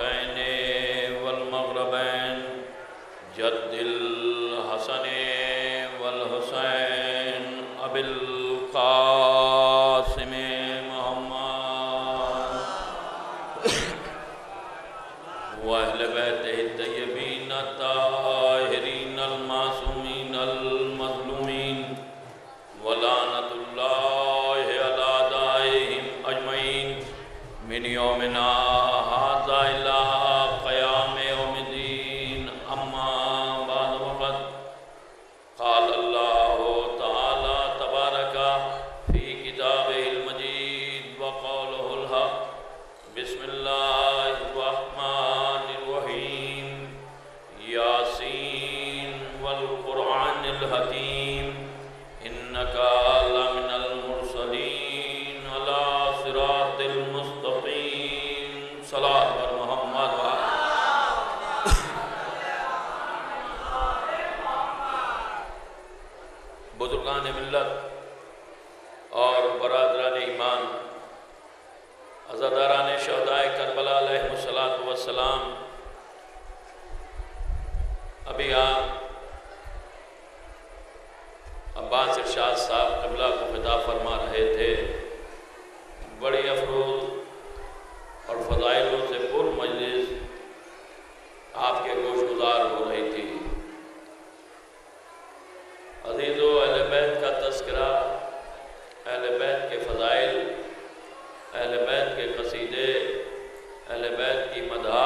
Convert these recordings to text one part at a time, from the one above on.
المشرقین والمغربین جد الحسن والحسین ابی القاسم محمد واہل بیتہ الطیبین الطاہرین المعصومین المظلومین ولعنۃ اللہ علی اعدائہم اجمعین من یومنا ھذا الی قیام یوم الدین اما بعد وقت قال اللہ تعالی تبارک فی کتابہ المجید وقولہ الحق بسم اللہ الرحمن الرحیم یاسین والقرآن الحکیم انکا لمن المرسلین علی صراط المستقیم صلاۃ بر محمد بزرگان ملت اور برادران ایمان، عزاداران شہدائے کربلا علیہم السلام، ابھی آپ عباس ارشاد صاحب قبلہ کو خطاب فرما رہے تھے۔ بڑی افروز اور فضائلوں سے پر مجلس آپ کے گوش گزار ہو رہی تھی۔ عزیزو، اہل بیت کا تذکرہ، اہل بیت کے فضائل، اہل بیت کے قصیدے، اہل بیت کی مدح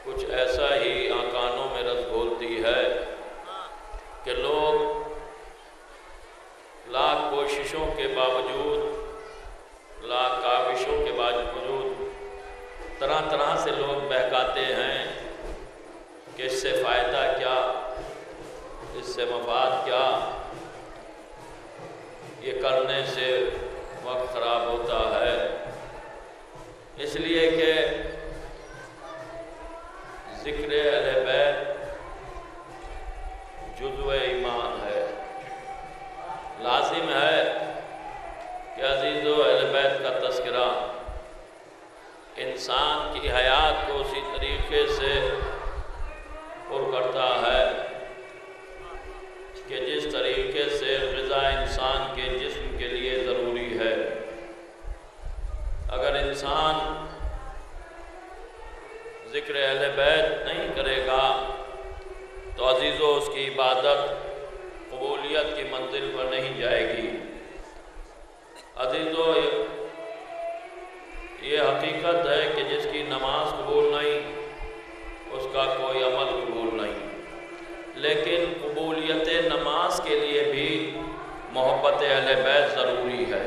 کچھ ایسا ہی کانوں میں رس گھولتی ہے کہ لوگ لاکھ کوششوں کے باوجود، لاکھ کاوشوں کے باوجود طرح طرح سے لوگ بہکاتے ہیں کہ اس سے فائدہ کیا، اس سے مفاد کیا، یہ کرنے سے وقت خراب ہوتا ہے، اس لیے کہ ذکر اہل بیت جزو ایمان ہے۔ لازم ہے کہ عزیزو، اہل بیت کا تذکرہ انسان کی حیات کو اسی طریقے سے پر کرتا ہے کہ جس طریقے سے غذا انسان کے جسم کے لیے ضروری ہے۔ اگر انسان ذکر اہل بیت نہیں کرے گا تو عزیزو اس کی عبادت قبولیت کی منزل پر نہیں جائے گی۔ عزیزو، یہ حقیقت ہے کہ جس کی نماز قبول نہیں اس کا کوئی عمل قبول نہیں، لیکن قبولیت نماز کے لیے بھی محبت اہل بیت ضروری ہے۔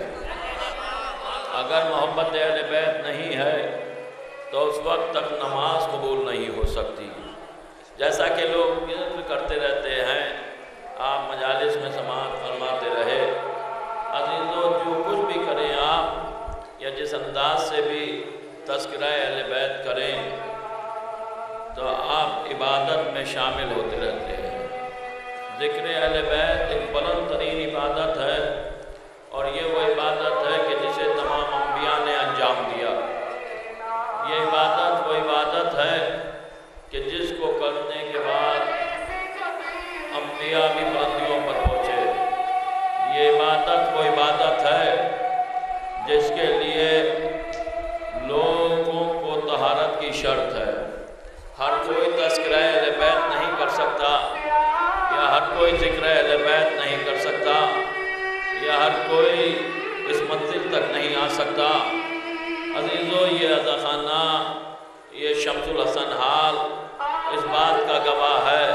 اگر محبت اہل بیت نہیں ہے تو اس وقت تک نماز قبول نہیں ہو سکتی۔ جیسا کہ لوگ ذکر کرتے رہتے ہیں، آپ مجالس میں سماعت فرماتے رہے، عزیزو جو کچھ بھی کریں آپ، یا جس انداز سے بھی تذکرہ اہل بیت کریں تو آپ عبادت میں شامل ہوتے رہتے ہیں۔ ذکر اہل بیت ایک بلند ترین عبادت ہے، اور یہ وہ عبادت ہے کہ جسے تمام انبیاء نے انجام دیا۔ یہ عبادت وہ عبادت ہے کہ جس کو کرنے کے بعد انبیاء بھی بلندیوں پر پہنچے۔ یہ عبادت وہ عبادت ہے جس کے لیے لوگوں کو طہارت کی شرط ہے۔ ہر کوئی تذکرہ اہل بیت نہیں کر سکتا، یا ہر کوئی ذکر اہل بیت نہیں کر سکتا، یا ہر کوئی اس منزل تک نہیں آ سکتا۔ عزیزو، یہ رضا خانہ، یہ شمس الحسن حال اس بات کا گواہ ہے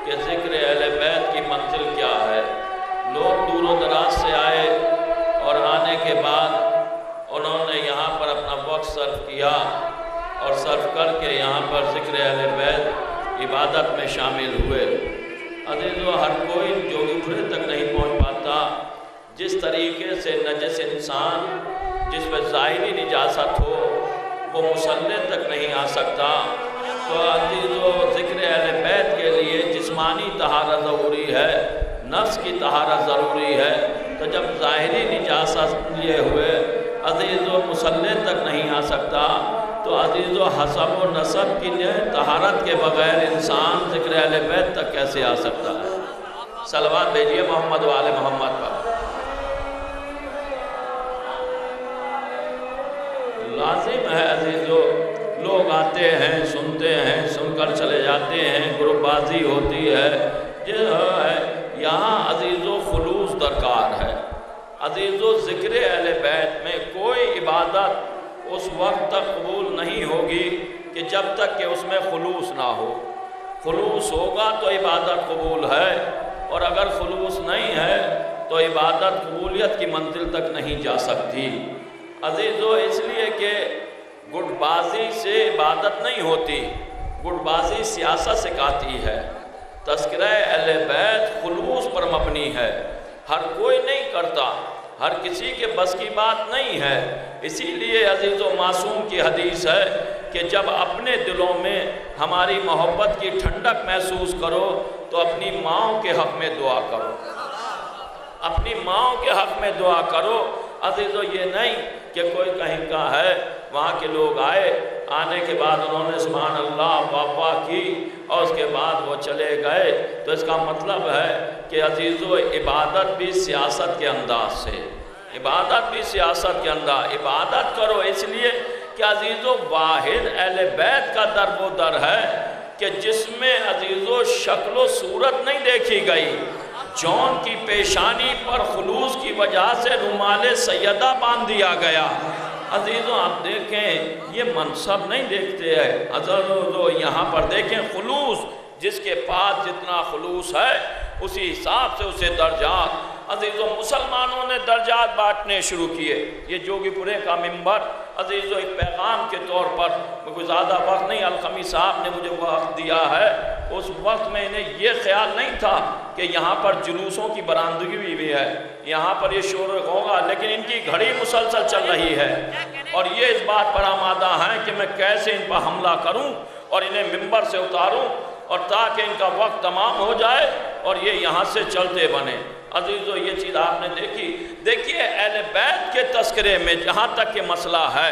کہ ذکر اہل بیت کی منزل کیا ہے۔ لوگ دور و دراز سے آئے اور آنے کے بعد انہوں نے یہاں پر اپنا وقت صرف کیا، اور صرف کر کے یہاں پر ذکر اہل بیت عبادت میں شامل ہوئے۔ عزیزو، ہر کوئی جو گھٹنے تک نہیں پہنچ پاتا، جس طریقے سے نجس انسان جس میں ظاہری نجاست ہو وہ مصلی تک نہیں آ سکتا، تو عزیزو ذکر اہل بیت کے لیے جسمانی طہارت ضروری ہے، نفس کی طہارت ضروری ہے۔ تو جب ظاہری نجاست لیے ہوئے عزیزو مصلی تک نہیں آ سکتا، تو عزیز و حسب و نسب کی طہارت کے بغیر انسان ذکر اہل بیت تک کیسے آ سکتا ہے؟ صلوات بھیجیے محمد و آل محمد پر۔ لازم ہے عزیزو، لوگ آتے ہیں، سنتے ہیں، سن کر چلے جاتے ہیں، گروپ بازی ہوتی ہے، یہاں عزیزو خلوص درکار ہے۔ عزیزو ذکر اہل بیت میں کوئی عبادت اس وقت تک قبول نہیں ہوگی کہ جب تک کہ اس میں خلوص نہ ہو۔ خلوص ہوگا تو عبادت قبول ہے، اور اگر خلوص نہیں ہے تو عبادت قبولیت کی منزل تک نہیں جا سکتی۔ عزیزو اس لیے کہ گٹ بازی سے عبادت نہیں ہوتی، گٹ بازی سیاست سکھاتی ہے۔ تذکرہ اہل بیت خلوص پر مبنی ہے، ہر کوئی نہیں کرتا، ہر کسی کے بس کی بات نہیں ہے۔ اسی لیے عزیز و معصوم کی حدیث ہے کہ جب اپنے دلوں میں ہماری محبت کی ٹھنڈک محسوس کرو تو اپنی ماؤں کے حق میں دعا کرو، اپنی ماؤں کے حق میں دعا کرو۔ عزیزو یہ نہیں کہ کوئی کہیں کا ہے، وہاں کے لوگ آئے، آنے کے بعد انہوں نے سبحان اللہ واہ کی اور اس کے بعد وہ چلے گئے، تو اس کا مطلب ہے کہ عزیزو عبادت بھی سیاست کے انداز سے، عبادت بھی سیاست کے انداز، عبادت کرو اس لیے کہ عزیزو واحد اہل بیت کا در و در ہے کہ جس میں عزیزو شکل و صورت نہیں دیکھی گئی، جون کی پیشانی پر خلوص کی وجہ سے رومال سیدہ باندھ دیا گیا۔ عزیزوں آپ دیکھیں یہ منصب نہیں دیکھتے ہیں، عزیزوں یہاں پر دیکھیں خلوص، جس کے پاس جتنا خلوص ہے اسی حساب سے اسے درجات۔ عزیزوں مسلمانوں نے درجات بانٹنے شروع کیے۔ یہ جوگی پورے کا منبر عزیزوں ایک پیغام کے طور پر، کوئی زیادہ وقت نہیں، الخمی صاحب نے مجھے وقت دیا ہے، اس وقت میں انہیں یہ خیال نہیں تھا کہ یہاں پر جلوسوں کی برآمدگی بھی ہے، یہاں پر یہ شور ہوگا، لیکن ان کی گھڑی مسلسل چل رہی ہے اور یہ اس بات پر آمادہ ہیں کہ میں کیسے ان پر حملہ کروں اور انہیں منبر سے اتاروں، اور تاکہ ان کا وقت تمام ہو جائے اور یہ یہاں سے چلتے بنے۔ عزیزو یہ چیز آپ نے دیکھیے اہل بیت کے تذکرے میں جہاں تک کہ مسئلہ ہے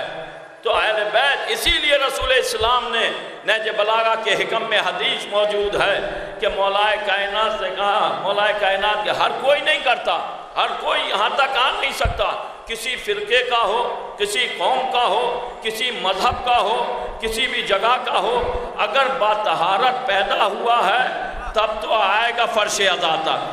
تو اہل بیت، اسی لیے رسول اسلام نے نہج بلاغہ کے حکم میں حدیث موجود ہے کہ مولا کائنات سے کہا، مولا کائنات کے ہر کوئی نہیں کرتا، ہر کوئی یہاں تک آ نہیں سکتا، کسی فرقے کا ہو، کسی قوم کا ہو، کسی مذہب کا ہو، کسی بھی جگہ کا ہو، اگر باطہارت پیدا ہوا ہے تب تو آئے گا فرش ادا تک،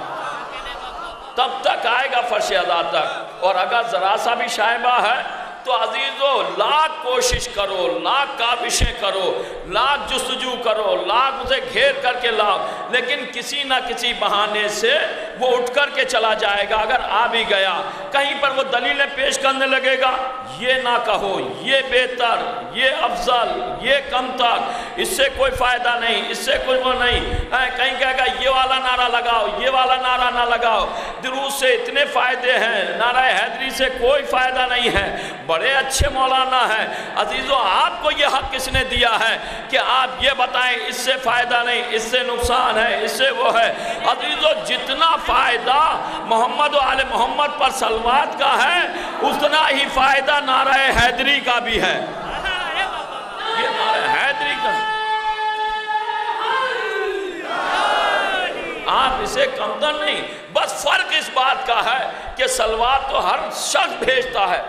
تب تک آئے گا فرش ادا تک، اور اگر ذرا سا بھی شائبہ ہے تو عزیزو لاکھ کوشش کرو، لاکھ کاوشیں کرو، لاکھ جستجو کرو، لاکھ اسے گھیر کر کے لاؤ، لیکن کسی نہ کسی بہانے سے وہ اٹھ کر کے چلا جائے گا۔ اگر آ بھی گیا کہیں پر وہ دلیلیں پیش کرنے لگے گا، یہ نہ کہو، یہ بہتر، یہ افضل، یہ کم تر، اس سے کوئی فائدہ نہیں، اس سے کوئی وہ نہیں، کہیں کہے گا یہ والا نعرہ لگاؤ، یہ والا نعرہ نہ لگاؤ، دروس سے اتنے فائدے ہیں، نعرہ حیدری سے کوئی فائدہ نہیں ہے، بڑے اچھے مولانا ہیں۔ عزیزو آپ کو یہ حق کس نے دیا ہے کہ آپ یہ بتائیں اس سے فائدہ نہیں، اس سے نقصان ہے، اس سے وہ ہے؟ عزیزو جتنا فائدہ محمد و آل محمد پر صلوات کا ہے اتنا ہی فائدہ نعرہ حیدری کا بھی ہے۔ یہ نعرہ حیدری کا، آپ اسے کمتر نہیں، بس فرق اس بات کا ہے کہ صلوات تو ہر شخص بھیجتا ہے،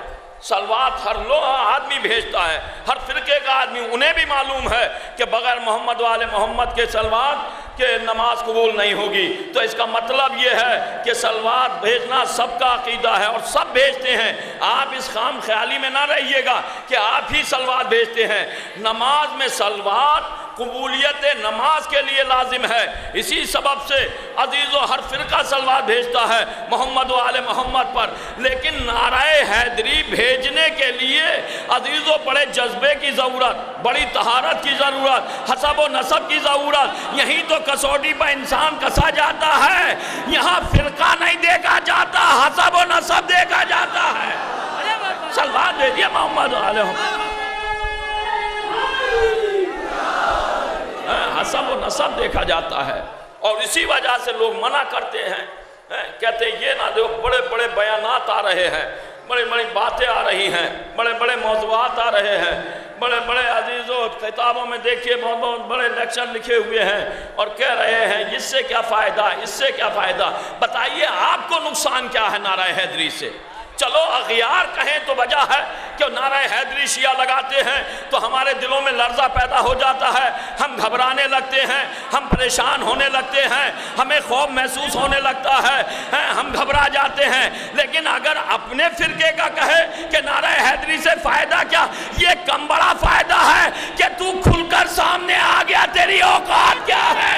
صلوات ہر آدمی بھیجتا ہے، ہر فرقے کا آدمی، انہیں بھی معلوم ہے کہ بغیر محمد و آل محمد کے صلوات کہ نماز قبول نہیں ہوگی۔ تو اس کا مطلب یہ ہے کہ صلوات بھیجنا سب کا عقیدہ ہے اور سب بھیجتے ہیں۔ آپ اس خام خیالی میں نہ رہیے گا کہ آپ ہی صلوات بھیجتے ہیں، نماز میں صلوات قبولیت نماز کے لیے لازم ہے۔ اسی سبب سے عزیزو ہر فرقہ صلوات بھیجتا ہے محمد و آل محمد پر، لیکن نعرہ حیدری بھیجنے کے لیے عزیزو بڑے جذبے کی ضرورت، بڑی طہارت کی ضرورت، حسب و نسب کی ضرورت۔ یہیں تو کسوٹی پر انسان کسا جاتا ہے، یہاں فرقہ نہیں دیکھا جاتا، حسب و نسب دیکھا جاتا ہے۔ صلوات بھیجیے محمد و آل محمد، حسب و نسب دیکھا جاتا ہے، اور اسی وجہ سے لوگ منع کرتے ہیں، کہتے ہیں یہ نہ دیکھو، بڑے بڑے بیانات آ رہے ہیں، بڑی بڑی باتیں آ رہی ہیں، بڑے بڑے موضوعات آ رہے ہیں، بڑے بڑے عزیزوں کتابوں میں دیکھیے بہت بہت بڑے لیکچر لکھے ہوئے ہیں اور کہہ رہے ہیں اس سے کیا فائدہ، اس سے کیا فائدہ۔ بتائیے آپ کو نقصان کیا ہے نعرہ حیدری سے؟ چلو اغیار کہیں تو وجہ ہے کہ نعرہ حیدری شیعہ لگاتے ہیں تو ہمارے دلوں میں لرزہ پیدا ہو جاتا ہے، ہم گھبرانے لگتے ہیں، ہم پریشان ہونے لگتے ہیں، ہمیں خوف محسوس ہونے لگتا ہے، ہم گھبرا جاتے ہیں۔ لیکن اگر اپنے فرقے کا کہے کہ نعرہ حیدری سے فائدہ کیا، یہ کم بڑا فائدہ ہے کہ تو کھل کر سامنے آ گیا، تیری اوقات کیا ہے۔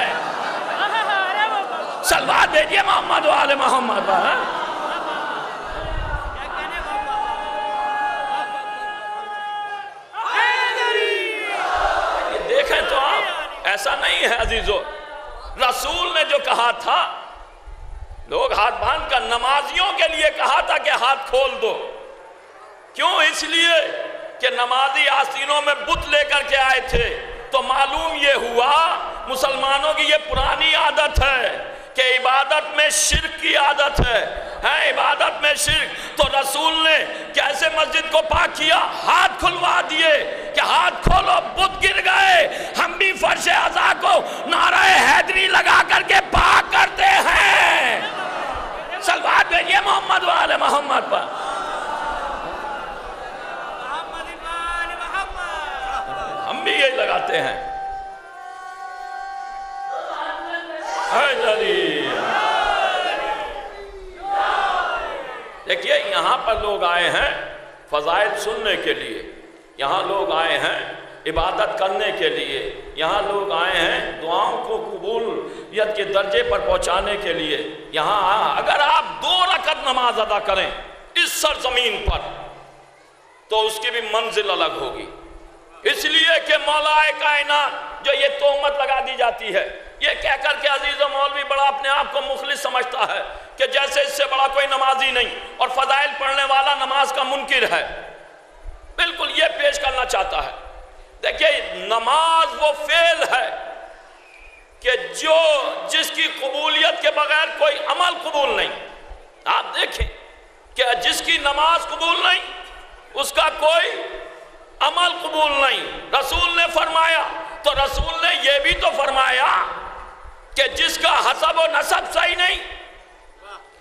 صلوات بھیجئے محمد و آل محمد۔ دیکھیں تو آپ ایسا نہیں ہے عزیزو، رسول نے جو کہا تھا لوگ ہاتھ باندھ کر نمازیوں کے لیے کہا تھا کہ ہاتھ کھول دو، کیوں؟ اس لیے کہ نمازی آستینوں میں بت لے کر کے آئے تھے، تو معلوم یہ ہوا مسلمانوں کی یہ پرانی عادت ہے کہ عبادت میں شرک کی عادت ہے، عبادت میں شرک۔ تو رسول نے کیسے مسجد کو پاک کیا؟ ہاتھ کھلوا دیے کہ ہاتھ کھولو، بت گر گئے۔ ہم بھی فرش عزا کو نعرہ حیدری لگا کر کے پاک کرتے ہیں۔ صلوات بھیجئے محمد و آل محمد پر۔ ہم بھی یہ لگاتے ہیں۔ دیکھیے یہاں پر لوگ آئے ہیں فضائل سننے کے لیے، یہاں لوگ آئے ہیں عبادت کرنے کے لیے، یہاں لوگ آئے ہیں دعاؤں کو قبولیت کے درجے پر پہنچانے کے لیے۔ یہاں اگر آپ 2 رکعت نماز ادا کریں اس سرزمین پر تو اس کی بھی منزل الگ ہوگی، اس لیے کہ مولا کائنات جو یہ تہمت لگا دی جاتی ہے، یہ کہہ کر کے عزیز و مولوی بڑا اپنے آپ کو مخلص سمجھتا ہے کہ جیسے اس سے بڑا کوئی نمازی نہیں اور فضائل پڑھنے والا نماز کا منکر ہے، بالکل یہ پیش کرنا چاہتا ہے۔ دیکھیے نماز وہ فعل ہے کہ جس کی قبولیت کے بغیر کوئی عمل قبول نہیں۔ آپ دیکھیں کہ جس کی نماز قبول نہیں اس کا کوئی عمل قبول نہیں۔ رسول نے فرمایا تو رسول نے یہ بھی تو فرمایا کہ جس کا حسب و نسب صحیح نہیں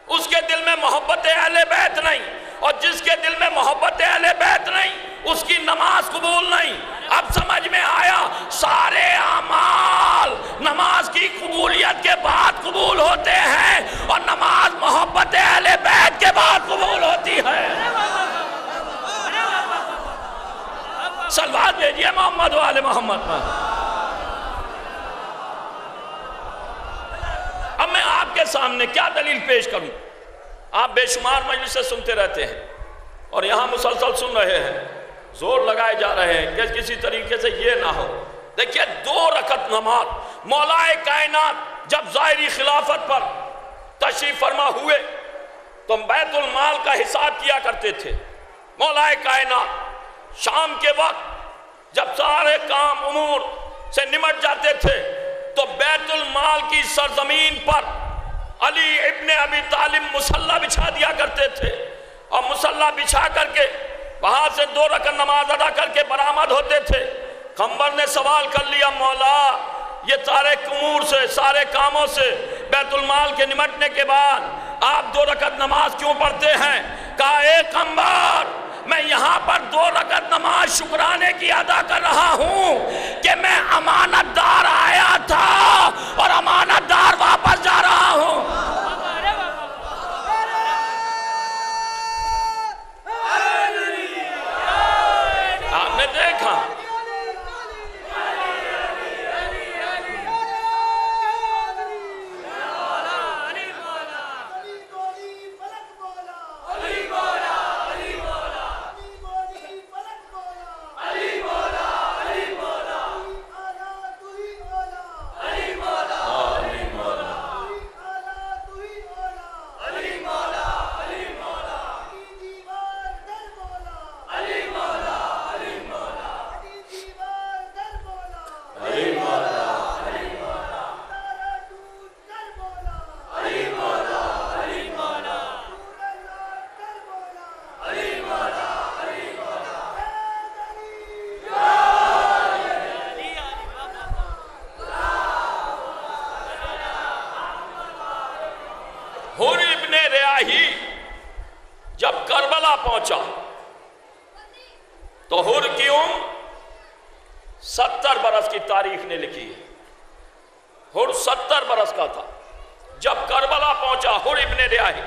اس کے دل میں محبت اہل بیت نہیں، اور جس کے دل میں محبت اہل بیت نہیں اس کی نماز قبول نہیں۔ اب سمجھ میں آیا، سارے اعمال نماز کی قبولیت کے بعد قبول ہوتے ہیں اور نماز محبت اہل بیت کے بعد قبول ہوتی ہے۔ صلوات بھیجئے محمد و آل محمد پر۔ اب میں آپ کے سامنے کیا دلیل پیش کروں؟ آپ بے شمار مجلس سے سنتے رہتے ہیں اور یہاں مسلسل سن رہے ہیں، زور لگائے جا رہے ہیں کہ کسی طریقے سے یہ نہ ہو۔ دیکھیے 2 رکعت نماز مولا کائنات جب ظاہری خلافت پر تشریف فرما ہوئے تو بیت المال کا حساب کیا کرتے تھے۔ مولا کائنات شام کے وقت جب سارے کام امور سے نمٹ جاتے تھے تو بیت المال کی سرزمین پر علی ابن ابی طالب مصلی بچھا دیا کرتے تھے، اور مصلی بچھا کر کے وہاں سے 2 رکعت نماز ادا کر کے برآمد ہوتے تھے۔ قمر نے سوال کر لیا، مولا یہ سارے امور سے سارے کاموں سے بیت المال کے نمٹنے کے بعد آپ 2 رکعت نماز کیوں پڑھتے ہیں؟ کہا اے قمر میں یہاں پر 2 رکعت نماز شکرانے کی ادا کر رہا ہوں کہ میں امانت دار آیا تھا اور امانت دار واپس جا رہا ہوں۔ آپ نے دیکھا 70 برس کی تاریخ نے لکھی ہے۔ حر 70 برس کا تھا جب کربلا پہنچا۔ حر ابن ریاحی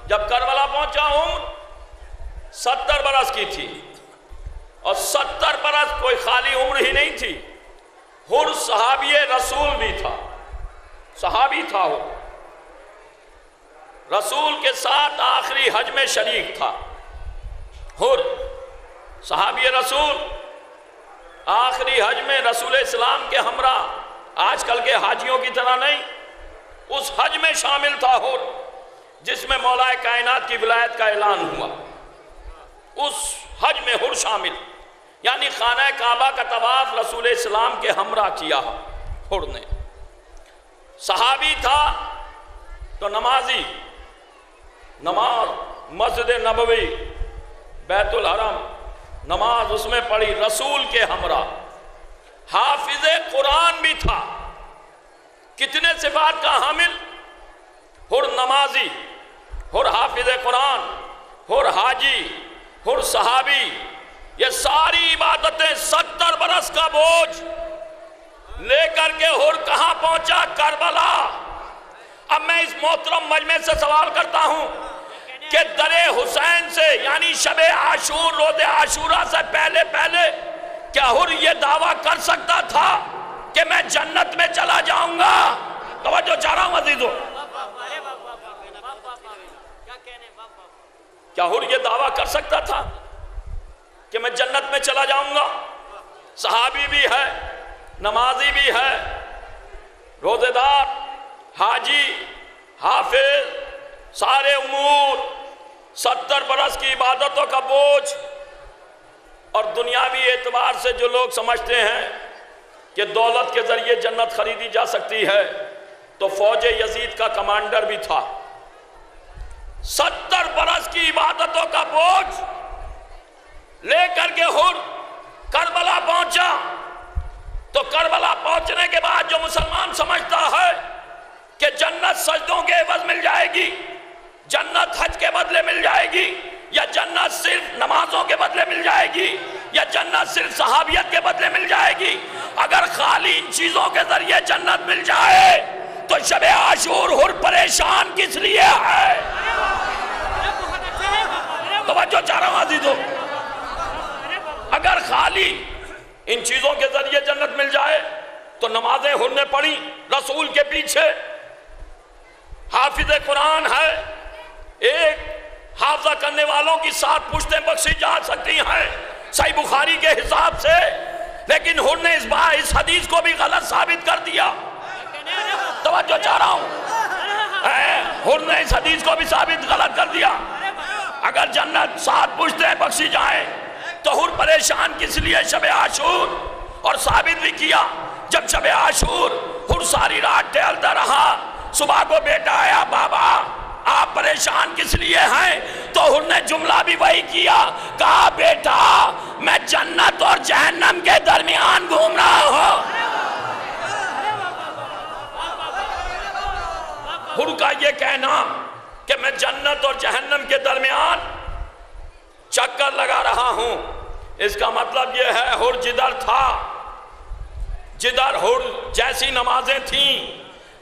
جب کربلا پہنچا عمر 70 برس کی تھی، اور 70 برس کوئی خالی عمر ہی نہیں تھی، حر صحابی رسول بھی تھا، صحابی تھا وہ، رسول کے ساتھ آخری حج میں شریک تھا۔ حر صحابی رسول آخری حج میں رسول اسلام کے ہمراہ، آج کل کے حاجیوں کی طرح نہیں، اس حج میں شامل تھا حر جس میں مولا کائنات کی ولایت کا اعلان ہوا۔ اس حج میں حر شامل، یعنی خانہ کعبہ کا طواف رسول اسلام کے ہمراہ کیا حر نے۔ صحابی تھا تو نمازی، نماز مسجد نبوی بیت الحرم نماز اس میں پڑھی رسول کے ہمراہ۔ حافظ قرآن بھی تھا، کتنے صفات کا حامل؟ حر نمازی، حر حافظ قرآن، حر حاجی، حر صحابی، یہ ساری عبادتیں 70 برس کا بوجھ لے کر کے حر کہاں پہنچا؟ کربلا۔ اب میں اس محترم مجمع سے سوال کرتا ہوں کہ در حسین سے، یعنی شب عاشور، روز عاشورہ سے پہلے کیا حر یہ دعویٰ کر سکتا تھا کہ میں جنت میں چلا جاؤں گا؟ توجہ چاہ رہا ہوں عزیزو، کیا حر یہ دعویٰ کر سکتا تھا کہ میں جنت میں چلا جاؤں گا؟ صحابی بھی ہے، نمازی بھی ہے، روزہ دار، حاجی، حافظ، سارے امور، 70 برس کی عبادتوں کا بوجھ۔ اور دنیاوی اعتبار سے جو لوگ سمجھتے ہیں کہ دولت کے ذریعے جنت خریدی جا سکتی ہے، تو فوج یزید کا کمانڈر بھی تھا۔ 70 برس کی عبادتوں کا بوجھ لے کر کے حر کربلا پہنچا۔ تو کربلا پہنچنے کے بعد جو مسلمان سمجھتا ہے کہ جنت سجدوں کے عوض مل جائے گی، جنت حج کے بدلے مل جائے گی، یا جنت صرف نمازوں کے بدلے مل جائے گی، یا جنت صرف صحابیت کے بدلے مل جائے گی، اگر خالی ان چیزوں کے ذریعے جنت مل جائے تو شب عاشور حر پریشان کس لیے ہے؟ توجہ چاہ رہا ہوں عزیزو، اگر خالی ان چیزوں کے ذریعے جنت مل جائے تو نمازیں حر نے پڑھی رسول کے پیچھے، حافظ قرآن ہے، ایک حافظہ کرنے والوں کی 7 پشتیں بخشی جا سکتی ہیں صحیح بخاری کے حساب سے، لیکن حر نے اس حدیث کو بھی غلط ثابت کر دیا۔ توجہ چاہ رہا ہوں، حر نے اس حدیث کو بھی ثابت غلط کر دیا۔ اگر جنت 7 پشتیں بخشی جائیں تو حر پریشان کس لیے شب عاشور؟ اور ثابت بھی کیا، جب شب عاشور حر ساری رات ٹہلتا رہا، صبح کو بیٹا آیا، بابا آپ پریشان کس لیے ہیں؟ تو حر نے جملہ بھی وہی کیا، کہا بیٹا میں جنت اور جہنم کے درمیان گھوم رہا ہوں۔ حر کا یہ کہنا کہ میں جنت اور جہنم کے درمیان چکر لگا رہا ہوں، اس کا مطلب یہ ہے حر جدھر تھا، جدھر حر جیسی نمازیں تھیں،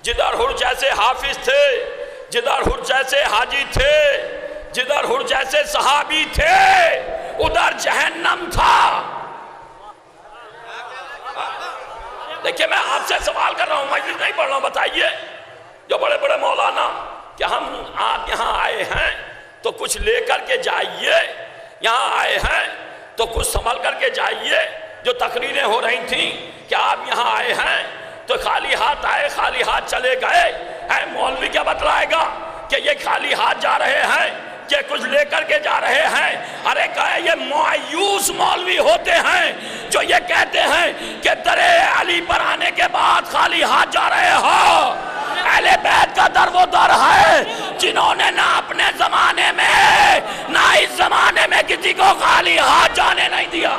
جدھر حر جیسے حافظ تھے، جدھر حر جیسے حاجی تھے، جدھر حر جیسے صحابی تھے، ادھر جہنم تھا۔ دیکھیں میں آپ سے سوال کر رہا ہوں، مجلس نہیں پڑھ رہا ہوں، بتائیے جو بڑے بڑے مولانا کہ آپ یہاں آئے ہیں تو کچھ لے کر کے جائیے، یہاں آئے ہیں تو کچھ سنبھل کر کے جائیے، جو تقریریں ہو رہی تھیں کہ آپ یہاں آئے ہیں تو خالی ہاتھ آئے خالی ہاتھ چلے گئے، مولوی کیا بتلائے گا کہ یہ خالی ہاتھ جا رہے ہیں، یہ کچھ لے کر کے جا رہے ہیں؟ ارے کہے یہ مایوس مولوی ہوتے ہیں جو یہ کہتے ہیں کہ در علی پر آنے کے بعد خالی ہاتھ جا رہے ہو۔ اہل بیت کا در وہ در ہے جنہوں نے نہ اپنے زمانے میں نہ اس زمانے میں کسی کو خالی ہاتھ جانے نہیں دیا۔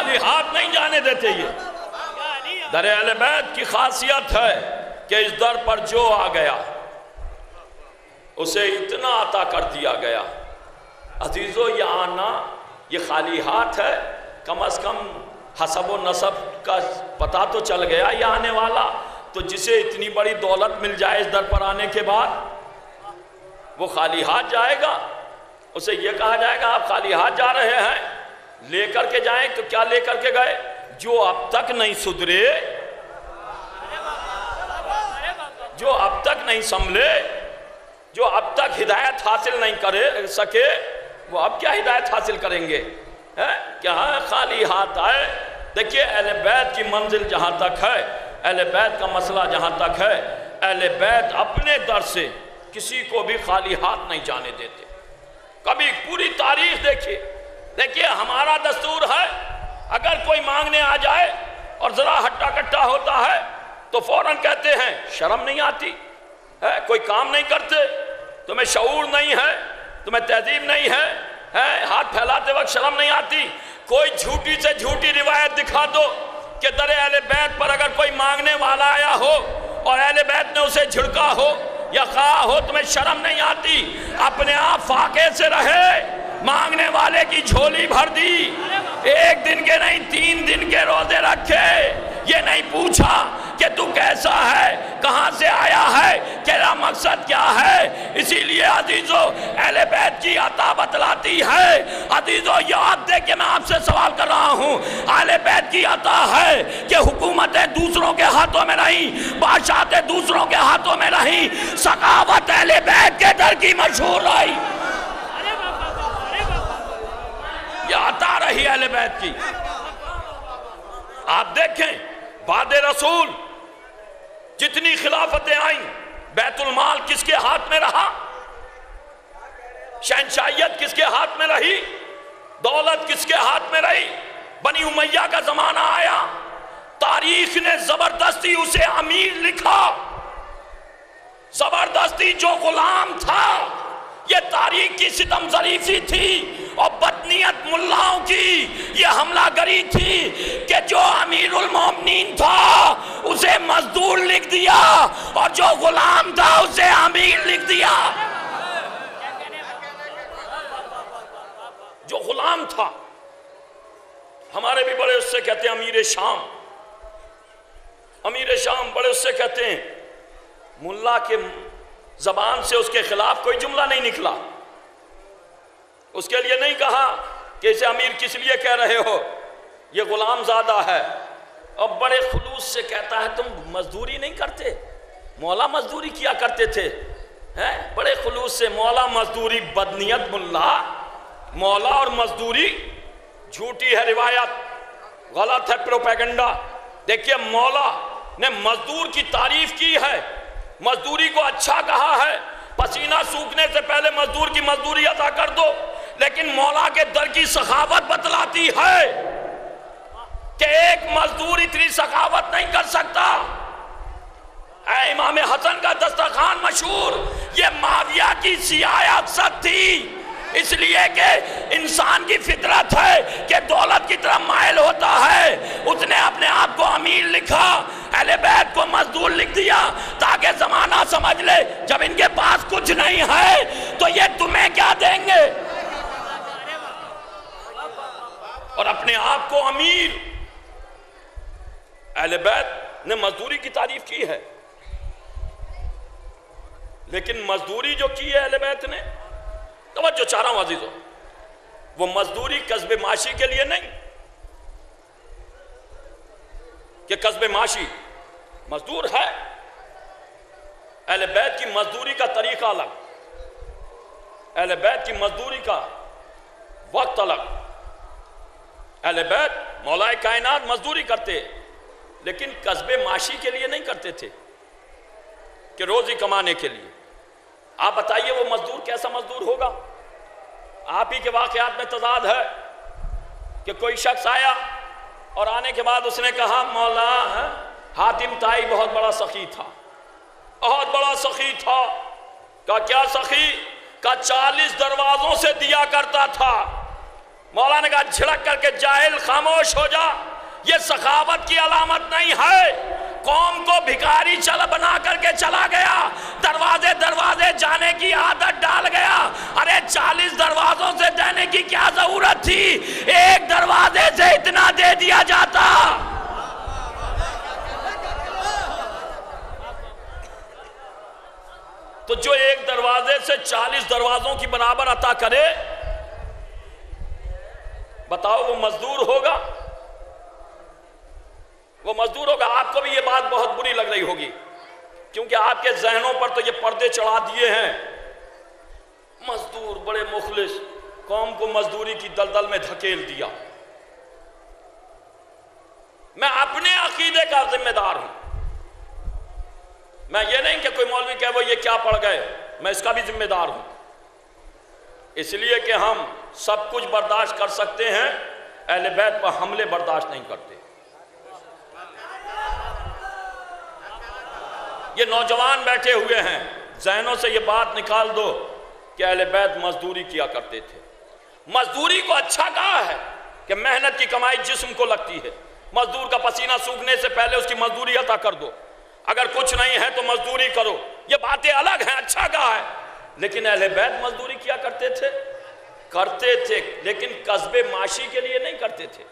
خالی ہاتھ نہیں جانے دیتے یہ در اہل بیت کی خاصیت ہے کہ اس در پر جو آ گیا اسے اتنا عطا کر دیا گیا. عزیزو یہ آنا یہ خالی ہاتھ ہے، کم از کم حسب و نسب کا پتہ تو چل گیا یہ آنے والا. تو جسے اتنی بڑی دولت مل جائے اس در پر آنے کے بعد وہ خالی ہاتھ جائے گا. اسے یہ کہا جائے گا آپ خالی ہاتھ جا رہے ہیں، لے کر کے جائیں. تو کیا لے کر کے گئے؟ جو اب تک نہیں سدھرے، جو اب تک نہیں سنبھلے، جو اب تک ہدایت حاصل نہیں کر سکے، وہ اب کیا ہدایت حاصل کریں گے؟ کیا خالی ہاتھ آئے. دیکھیے اہل بیت کی منزل جہاں تک ہے، اہل بیت کا مسئلہ جہاں تک ہے، اہل بیت اپنے در سے کسی کو بھی خالی ہاتھ نہیں جانے دیتے. کبھی پوری تاریخ دیکھیے ہمارا دستور ہے اگر کوئی مانگنے آ جائے اور ذرا ہٹا کٹا ہوتا ہے تو فوراً کہتے ہیں شرم نہیں آتی ہے، کوئی کام نہیں کرتے، تمہیں شعور نہیں ہے، تمہیں تہذیب نہیں ہے، ہاتھ پھیلاتے وقت شرم نہیں آتی. کوئی جھوٹی سے جھوٹی روایت دکھا دو کہ در اہل بیت پر اگر کوئی مانگنے والا آیا ہو اور اہل بیت نے اسے جھڑکا ہو یا کہا ہو تمہیں شرم نہیں آتی. اپنے آپ فاقے سے رہے، مانگنے والے کی جھولی بھر دی، ایک دن کے نہیں 3 دن کے روزے رکھے. یہ نہیں پوچھا کہ تو کیسا ہے، کہاں سے آیا ہے، تیرا مقصد کیا ہے. اسی لیے عزیزو اہل بیت کی عطا بتلاتی ہے. عزیزو یاد دے کہ میں آپ سے سوال کر رہا ہوں، اہل بیت کی عطا ہے کہ حکومتیں دوسروں کے ہاتھوں میں رہیں، بادشاہتیں دوسروں کے ہاتھوں میں رہیں، سخاوت اہل بیت کے در کی مشہور رہی. یہ عطا رہی اہل بیت کی. آپ دیکھیں بعد رسول جتنی خلافتیں آئیں، بیت المال کس کے ہاتھ میں رہا؟ شہنشاہیت کس کے ہاتھ میں رہی؟ دولت کس کے ہاتھ میں رہی؟ بنی امیہ کا زمانہ آیا، تاریخ نے زبردستی اسے امیر لکھا. زبردستی جو غلام تھا، یہ تاریخ کی ستم ظریفی تھی اور بدنیت ملاؤں کی یہ حملہ گری تھی کہ جو امیر المومنین تھا اسے مزدور لکھ دیا اور جو غلام تھا اسے امیر لکھ دیا. جو غلام تھا، ہمارے بھی بڑے اس سے کہتے ہیں امیر شام. امیر شام بڑے اس سے کہتے ہیں. ملا کے زبان سے اس کے خلاف کوئی جملہ نہیں نکلا. اس کے لیے نہیں کہا کہ اسے امیر کس لیے کہہ رہے ہو، یہ غلام زادہ ہے. اور بڑے خلوص سے کہتا ہے تم مزدوری نہیں کرتے؟ مولا مزدوری کیا کرتے تھے. بڑے خلوص سے مولا مزدوری، بدنیت ملا، مولا اور مزدوری جھوٹی ہے روایت، غلط ہے پروپیگنڈا. دیکھیے مولا نے مزدور کی تعریف کی ہے، مزدوری کو اچھا کہا ہے، پسینہ سوکھنے سے پہلے مزدور کی مزدوری ادا کر دو. لیکن مولا کے در کی سخاوت بتلاتی ہے کہ ایک مزدور اتنی سخاوت نہیں کر سکتا. اے امام حسن کا دسترخوان مشہور، یہ معاویہ کی سیاہ اقصد تھی، اس لیے کہ انسان کی فطرت ہے کہ دولت کی طرف مائل ہوتا ہے. اس نے اپنے آپ کو امیر لکھا، اہل بیت کو مزدور لکھ دیا تاکہ زمانہ سمجھ لے جب ان کے پاس کچھ نہیں ہے تو یہ تمہیں کیا دیں گے. اور اپنے آپ کو امیر. اہل بیت نے مزدوری کی تعریف کی ہے، لیکن مزدوری جو کی ہے اہل بیت نے، توجہ چاہ رہا ہوں عزیزو، وہ مزدوری کسب معاشی کے لیے نہیں کہ کسب معاشی مزدور ہے. اہل بیت کی مزدوری کا طریقہ الگ، اہل بیت کی مزدوری کا وقت الگ. اہل بیت مولا کائنات مزدوری کرتے لیکن کسب معاشی کے لیے نہیں کرتے تھے کہ روزی کمانے کے لیے. آپ بتائیے وہ مزدور کیسا مزدور ہوگا؟ آپ ہی کے واقعات میں تضاد ہے کہ کوئی شخص آیا اور آنے کے بعد اس نے کہا مولا حاتم طائی بہت بڑا سخی تھا، بہت بڑا سخی تھا. کہا کیا سخی؟ کہا 40 دروازوں سے دیا کرتا تھا. مولا نے کہا جھڑک کر کے جاہل خاموش ہو جا، یہ سخاوت کی علامت نہیں ہے۔ قوم کو بھکاری بنا کر کے چلا گیا، دروازے دروازے جانے کی عادت ڈال گیا۔ ارے 40 دروازوں سے دینے کی کیا ضرورت تھی، ایک دروازے سے اتنا دے دیا جاتا۔ تو جو ایک دروازے سے 40 دروازوں کی برابر عطا کرے، بتاؤ وہ مزدور ہوگا؟ وہ مزدور ہوگا۔ آپ کو بھی یہ بات بہت بری لگ رہی ہوگی، کیونکہ آپ کے ذہنوں پر تو یہ پردے چڑھا دیے ہیں۔ مزدور بڑے مخلص، قوم کو مزدوری کی دلدل میں دھکیل دیا۔ میں اپنے عقیدے کا ذمہ دار ہوں، میں یہ نہیں کہ کوئی مولوی کہے وہ یہ کیا پڑھ گئے، میں اس کا بھی ذمہ دار ہوں، اس لیے کہ ہم سب کچھ برداشت کر سکتے ہیں، اہل بیت پر حملے برداشت نہیں کرتے۔ یہ نوجوان بیٹھے ہوئے ہیں، ذہنوں سے یہ بات نکال دو کہ اہل بیت مزدوری کیا کرتے تھے۔ مزدوری کو اچھا کہا ہے کہ محنت کی کمائی جسم کو لگتی ہے، مزدور کا پسینہ سوکھنے سے پہلے اس کی مزدوری عطا کر دو، اگر کچھ نہیں ہے تو مزدوری کرو، یہ باتیں الگ ہیں، اچھا کہا ہے۔ لیکن اہل بیت مزدوری کیا کرتے تھے؟ کرتے تھے، لیکن کسب معاشی کے لیے نہیں کرتے تھے،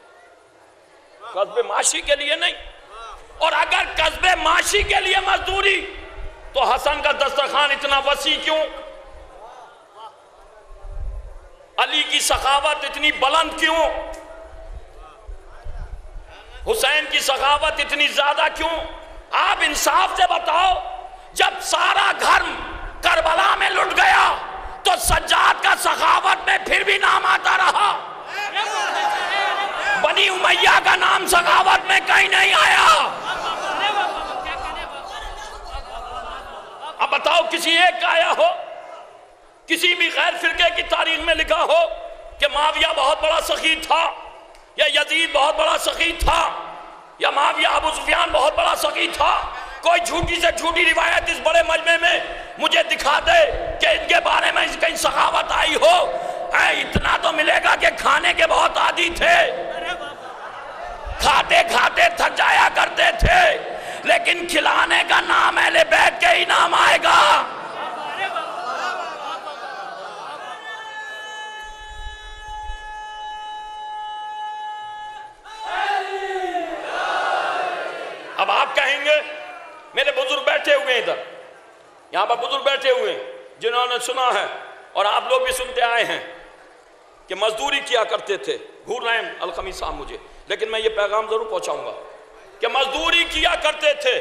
کسب معاشی کے لیے نہیں۔ اور اگر کسب معاشی کے لیے مزدوری، تو حسن کا دسترخوان اتنا وسیع کیوں؟ علی کی سخاوت اتنی بلند کیوں؟ حسین کی سخاوت اتنی زیادہ کیوں؟ آپ انصاف سے بتاؤ، جب سارا گھر کربلا میں لٹ گیا تو سجاد کا سخاوت میں پھر بھی نام آتا رہا، بنی امیہ کا نام سخاوت میں کہیں نہیں آیا۔ اب بتاؤ کسی ایک کا آیا ہو، کسی بھی غیر فرقے کی تاریخ میں لکھا ہو کہ معاویہ بہت بڑا سخی تھا، یا یزید بہت بڑا سخی تھا، یا معاویہ ابو سفیان بہت بڑا سخی تھا؟ کوئی جھوٹی سے جھوٹی روایت اس بڑے مجمع میں مجھے دکھا دے کہ ان کے بارے میں کہیں سخاوت آئی ہو۔ اتنا تو ملے گا کہ کھانے کے بہت عادی تھے، کھاتے کھاتے تھک جایا کرتے تھے، لیکن کھلانے کا نام اہل بیت کے ہی نام آئے گا۔ اب آپ کہیں گے میرے بزرگ بیٹھے ہوئے ہیں ادھر، یہاں پر بزرگ بیٹھے ہوئے ہیں جنہوں نے سنا ہے، اور آپ لوگ بھی سنتے آئے ہیں کہ مزدوری کیا کرتے تھے۔ بھول رہے ہیں الخمیس صاحب مجھے، لیکن میں یہ پیغام ضرور پہنچاؤں گا کہ مزدوری کیا کرتے تھے،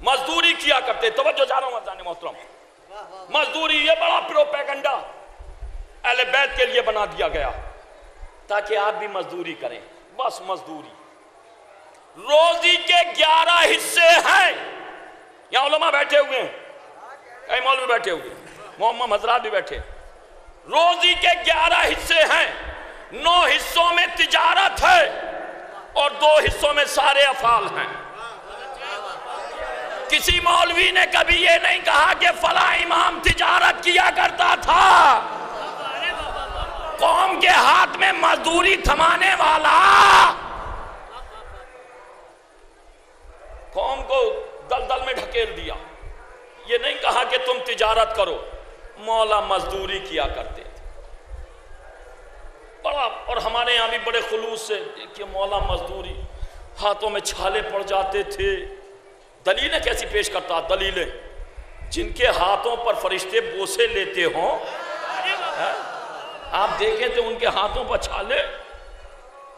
مزدوری کیا کرتے۔ توجہ جا رہا ہوں جانے محترم، مزدوری یہ بڑا پروپیگنڈا اہل بیت کے لیے بنا دیا گیا تاکہ آپ بھی مزدوری کریں، بس مزدوری۔ روزی کے 11 حصے ہیں، یہاں علماء بیٹھے ہوئے ہیں، کئی مولوی بیٹھے ہوئے ہیں، محمد حضرات بھی بیٹھے ہیں۔ روزی کے 11 حصے ہیں، 9 حصوں میں تجارت ہے اور 2 حصوں میں سارے افعال ہیں۔ کسی مولوی نے کبھی یہ نہیں کہا کہ فلاں امام تجارت کیا کرتا تھا۔ قوم کے ہاتھ میں مزدوری تھمانے والا قوم کو دلدل میں ڈھکیل دیا۔ یہ نہیں کہا کہ تم تجارت کرو، مولا مزدوری کیا کرتے تھے بڑا، اور ہمارے یہاں بھی بڑے خلوص سے کہ مولا مزدوری، ہاتھوں میں چھالے پڑ جاتے تھے۔ دلیلیں کیسی پیش کرتا؟ دلیلیں جن کے ہاتھوں پر فرشتے بوسے لیتے ہوں، آپ دیکھیں تو ان کے ہاتھوں پر چھالے۔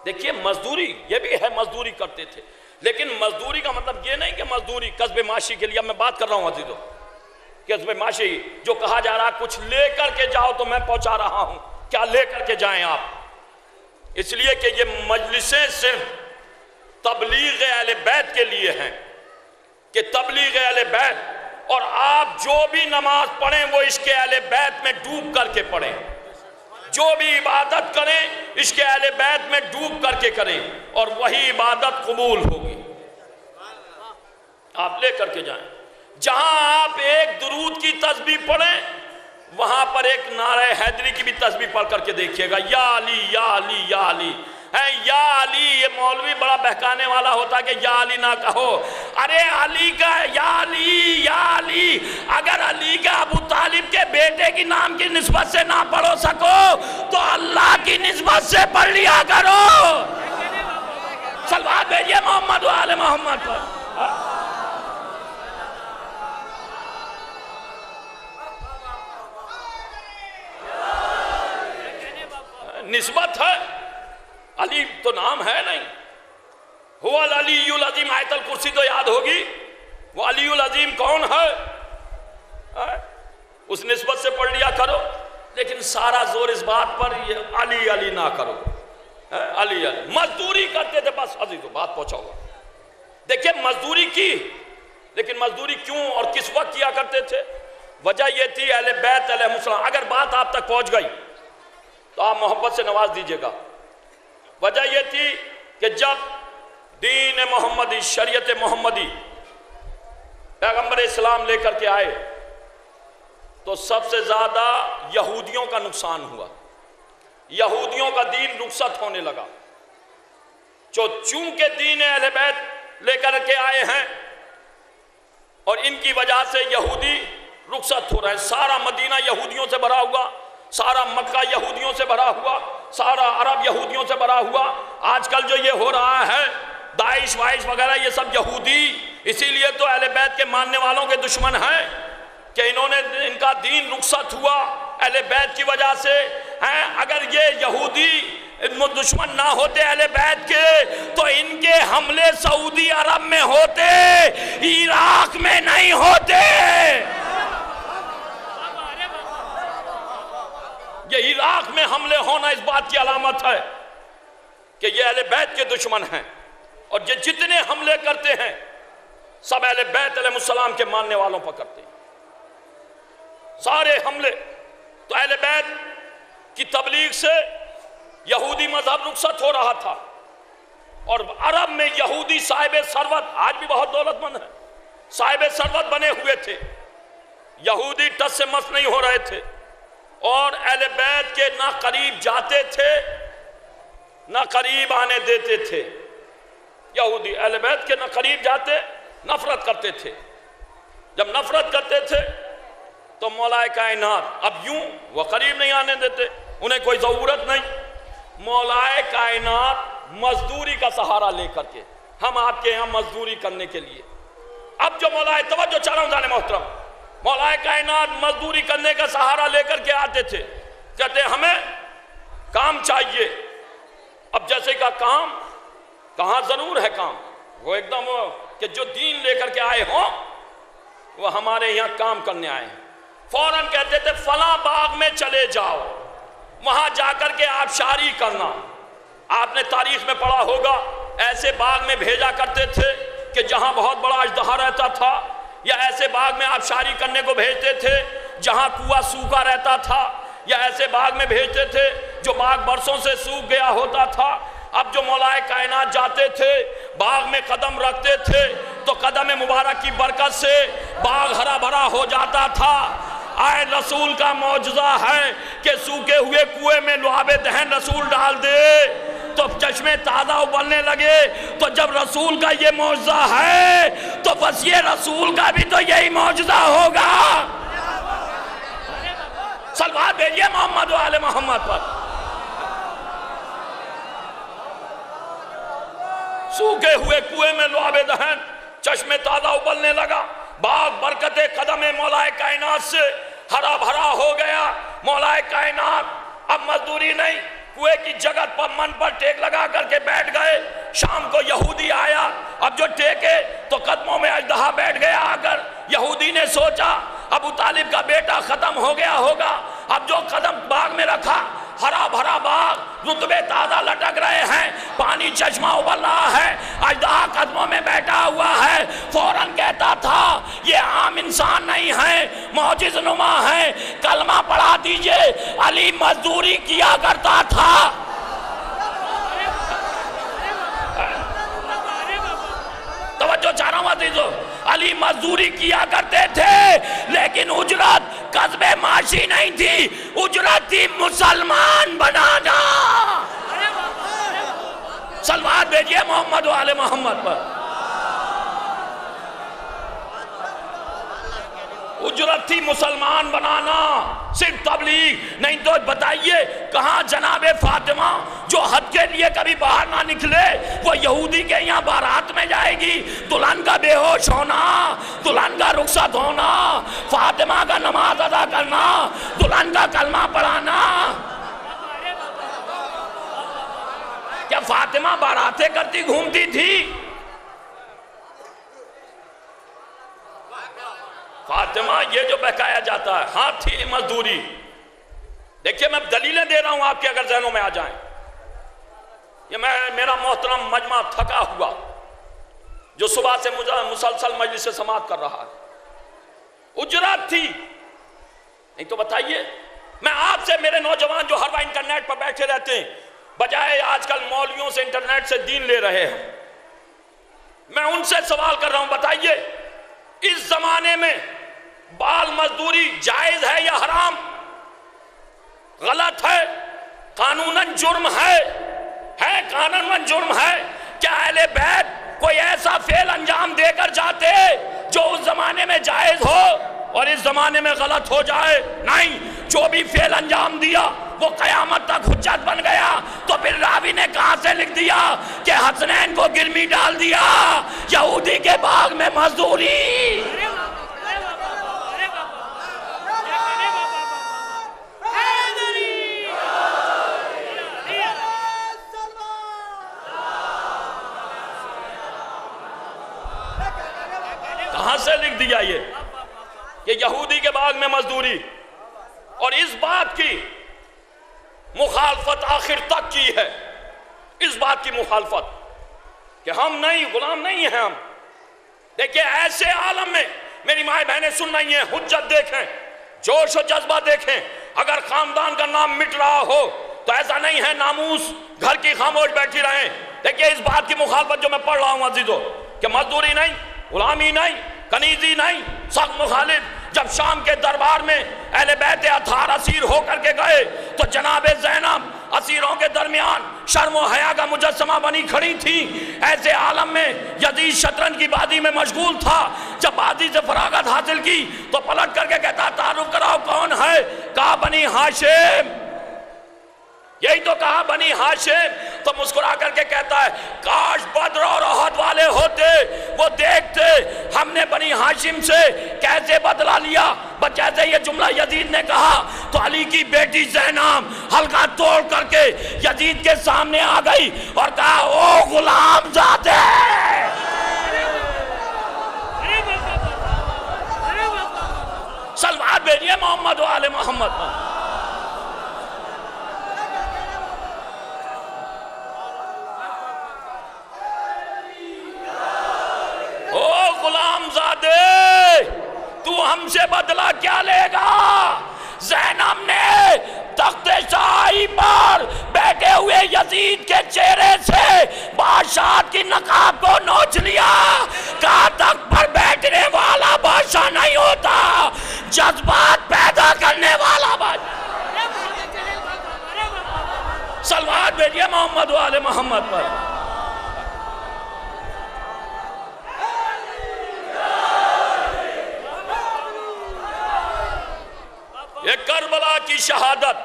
دیکھیے مزدوری یہ بھی ہے، مزدوری کرتے تھے، لیکن مزدوری کا مطلب یہ نہیں کہ مزدوری کسب معاشی کے لیے۔ اب میں بات کر رہا ہوں عزیزو، کسب معاشی جو کہا جا رہا کچھ لے کر کے جاؤ، تو میں پہنچا رہا ہوں کیا لے کر کے جائیں آپ، اس لیے کہ یہ مجلسیں صرف تبلیغ اہل بیت کے لیے ہیں، کہ تبلیغ اہل بیت، اور آپ جو بھی نماز پڑھیں وہ عشق اہل بیت میں ڈوب کر کے پڑھیں، جو بھی عبادت کریں عشق اہل بیت میں ڈوب کر کے کریں، اور وہی عبادت قبول ہوگی۔ آپ لے کر کے جائیں، جہاں آپ ایک درود کی تسبیح پڑھیں وہاں پر ایک نعرہ حیدری کی بھی تسبیح پڑھ کر کے دیکھیے گا، یا علی یا علی یا علی ہے، یا علی۔ یہ مولوی بڑا بہکانے والا ہوتا کہ یا علی نہ کہو، ارے علی کا یا علی یا علی، اگر علی کا ابو طالب کے بیٹے کی نام کی نسبت سے نہ پڑھو سکو تو اللہ کی نسبت سے پڑھ لیا کرو۔ صلوات بھیجئے محمد و آل محمد پر۔ نسبت ہے، علی تو نام ہے نہیں۔ هو العلی العظیم، آیت الکرسی تو یاد ہوگی، وہ علی العظیم کون ہے؟ اس نسبت سے پڑھ لیا کرو، لیکن سارا زور اس بات پر یہ علی علی نہ کرو، علی علی۔ مزدوری کرتے تھے، بس عزیزو بات پہنچا ہوگا۔ دیکھیں مزدوری کی، لیکن مزدوری کیوں اور کس وقت کیا کرتے تھے؟ وجہ یہ تھی اہل بیت علیہ السلام۔ اگر بات آپ تک پہنچ گئی تو آپ محبت سے نواز دیجئے گا۔ وجہ یہ تھی کہ جب دین محمدی، شریعت محمدی پیغمبر اسلام لے کر کے آئے تو سب سے زیادہ یہودیوں کا نقصان ہوا، یہودیوں کا دین رخصت ہونے لگا۔ چونکہ دین اہل بیت لے کر کے آئے ہیں اور ان کی وجہ سے یہودی رخصت ہو رہے ہیں، سارا مدینہ یہودیوں سے بھرا ہوا، سارا مکہ یہودیوں سے بھرا ہوا، سارا عرب یہودیوں سے بھرا ہوا۔ آج کل جو یہ ہو رہا ہے داعش وائش وغیرہ، یہ سب یہودی، اسی لیے تو اہل بیت کے ماننے والوں کے دشمن ہیں کہ انہوں نے ان کا دین رخصت ہوا اہل بیت کی وجہ سے ہیں۔ اگر یہ یہودی دشمن نہ ہوتے اہل بیت کے تو ان کے حملے سعودی عرب میں ہوتے، عراق میں نہیں ہوتے۔ یہ عراق میں حملے ہونا اس بات کی علامت ہے کہ یہ اہل بیت کے دشمن ہیں، اور یہ جتنے حملے کرتے ہیں سب اہل بیت علیہ السلام کے ماننے والوں پر کرتے ہیں۔ سارے حملے تو اہل بیت کی تبلیغ سے یہودی مذہب رخصت ہو رہا تھا، اور عرب میں یہودی صاحب ثروت، آج بھی بہت دولت مند ہے، صاحب ثروت بنے ہوئے تھے، یہودی ٹس سے مس نہیں ہو رہے تھے، اور اہل بیت کے نہ قریب جاتے تھے نہ قریب آنے دیتے تھے۔ یہودی اہل بیت کے نہ قریب جاتے، نفرت کرتے تھے۔ جب نفرت کرتے تھے تو مولا کائنات، اب یوں وہ قریب نہیں آنے دیتے، انہیں کوئی ضرورت نہیں، مولا کائنات مزدوری کا سہارا لے کر کے، ہم آپ کے یہاں مزدوری کرنے کے لیے، اب جو مولا، توجہ چاہ رہا ہوں جانے محترم، مولا کائنات مزدوری کرنے کا سہارا لے کر کے آتے تھے، کہتے ہمیں کام چاہیے۔ اب جیسے کا کام، کہاں ضرور ہے کام، وہ ایک دم کہ جو دین لے کر کے آئے ہوں وہ ہمارے یہاں کام کرنے آئے ہیں، فوراً کہتے تھے فلاں باغ میں چلے جاؤ، وہاں جا کر کے آبشاری کرنا۔ آپ نے تاریخ میں پڑھا ہوگا ایسے باغ میں بھیجا کرتے تھے کہ جہاں بہت بڑا اژدہا رہتا تھا، یا ایسے باغ میں آبشاری کرنے کو بھیجتے تھے جہاں کنواں سوکھا رہتا تھا، یا ایسے باغ میں بھیجتے تھے جو باغ برسوں سے سوکھ گیا ہوتا تھا۔ اب جو مولا کائنات جاتے تھے، باغ میں قدم رکھتے تھے تو قدم مبارک کی برکت سے باغ ہرا بھرا ہو جاتا تھا۔ آئے رسول کا معجزہ ہے کہ سوکھے ہوئے کنویں میں لعاب دہن رسول ڈال دے تو چشمے تازہ ابلنے لگے۔ تو جب رسول کا یہ معجزہ ہے تو بس یہ رسول کا بھی تو یہی معجزہ ہوگا۔ صلوات بھیجئے محمد و آل محمد پر۔ سوکھے ہوئے کنویں میں لعاب دہن، چشمے تازہ ابلنے لگا، باغ برکت قدم مولا کائنات سے ہرا بھرا ہو گیا۔ مولا کائنات اب مزدوری نہیں، کنویں کی جگت پر من پر ٹیک لگا کر کے بیٹھ گئے۔ شام کو یہودی آیا، اب جو ٹیکے تو قدموں میں اژدہا بیٹھ گیا آ کر۔ یہودی نے سوچا ابو طالب کا بیٹا ختم ہو گیا ہوگا، اب جو قدم باغ میں رکھا، ہرا بھرا باغ، رتبے تازہ لٹک رہے ہیں، پانی چشمہ ابل رہا ہے، اژدہا قدموں میں بیٹھا ہوا ہے۔ فوراً کہتا تھا یہ عام انسان نہیں ہے، معجز نما ہے، کلمہ پڑھا دیجئے۔ علی مزدوری کیا کرتا تھا۔ توجہ چاہ رہا ہوں عزیزو، علی مزدوری کیا کرتے تھے لیکن اجرت قصب معاشی نہیں تھی، اجرت تھی مسلمان بنانا۔ صلوات بھیجئے محمد و آل محمد پر۔ اجرت تھی مسلمان بنانا، صرف تبلیغ نہیں تو بتائیے کہاں جناب فاطمہ جو حد کے لیے کبھی باہر نہ نکلے وہ یہودی کے یہاں بارات میں جائے گی، دلہن کا بے ہوش ہونا، دلہن کا رخصت ہونا، فاطمہ کا نماز ادا کرنا، دلہن کا کلمہ پڑھانا۔ کیا فاطمہ باراتیں کرتی گھومتی تھی؟ فاطمہ یہ جو بہکایا جاتا ہے، ہاں تھی مزدوری۔ دیکھیے میں دلیلیں دے رہا ہوں آپ کے اگر ذہنوں میں آ جائیں۔ یہ میرا محترم مجمع تھکا ہوا جو صبح سے مسلسل مجلس سے سماعت کر رہا ہے، اجرت تھی نہیں تو بتائیے۔ میں آپ سے میرے نوجوان جو ہر وقت انٹرنیٹ پر بیٹھے رہتے ہیں، بجائے آج کل مولویوں سے انٹرنیٹ سے دین لے رہے ہیں، میں ان سے سوال کر رہا ہوں، بتائیے اس زمانے میں بال مزدوری جائز ہے یا حرام؟ غلط ہے، قانوناً جرم ہے قانوناً جرم ہے۔ کیا اہل بیت کوئی ایسا فعل انجام دے کر جاتے جو اس زمانے میں جائز ہو اور اس زمانے میں غلط ہو جائے؟ نہیں، جو بھی فعل انجام دیا وہ قیامت تک حجت بن گیا۔ تو پھر راوی نے کہاں سے لکھ دیا کہ حسنین کو گرمی ڈال دیا یہودی کے باغ میں مزدوری؟ کہاں سے لکھ دیا یہ کہ یہودی کے باغ میں مزدوری؟ اور اس بات کی مخالفت آخر تک کی ہے، اس بات کی مخالفت کہ ہم نہیں، غلام نہیں ہیں ہم۔ دیکھیں ایسے عالم میں میری مائیں بہنیں سن رہی ہیں، حجت دیکھیں، جوش و جذبہ دیکھیں۔ اگر خاندان کا نام مٹ رہا ہو تو ایسا نہیں ہے ناموس گھر کی خاموش بیٹھی رہیں۔ دیکھیں اس بات کی مخالفت جو میں پڑھ رہا ہوں عزیزو، کہ مزدوری نہیں، غلامی نہیں، کنیزی نہیں، سخت مخالف۔ جب شام کے دربار میں اہل بیت اطہار اسیر ہو کر کے گئے تو جناب زینب اسیروں کے درمیان شرم و حیا کا مجسمہ بنی کھڑی تھی۔ ایسے عالم میں یزید شطرنج کی بازی میں مشغول تھا۔ جب بازی سے فراغت حاصل کی تو پلٹ کر کے کہتا تعارف کراؤ کون ہے؟ کہا بنی ہاشم۔ یہی تو کہا بنی ہاشم۔ تو مسکرا کر کے کہتا ہے کاش بدر اور احد والے ہوتے، وہ دیکھتے ہم نے بنی ہاشم سے کیسے بدلہ لیا۔ بس جیسے یہ جملہ یزید نے کہا تو علی کی بیٹی زینب حلقہ توڑ کر کے یزید کے سامنے آ گئی اور کہا او غلام زادے، صلوات بھیجئے محمد و آل محمد پر۔ غلام زادے تو ہم سے بدلہ کیا لے گا؟ زینب نے تخت شاہی پر بیٹھے ہوئے یزید کے چہرے سے بادشاہت کی نقاب کو نوچ لیا۔ کہا تخت پر بیٹھنے والا بادشاہ نہیں ہوتا، جذبات پیدا کرنے والا بادشاہ۔ صلوات بھیجئے محمد و آل محمد پر۔ یہ کربلا کی شہادت،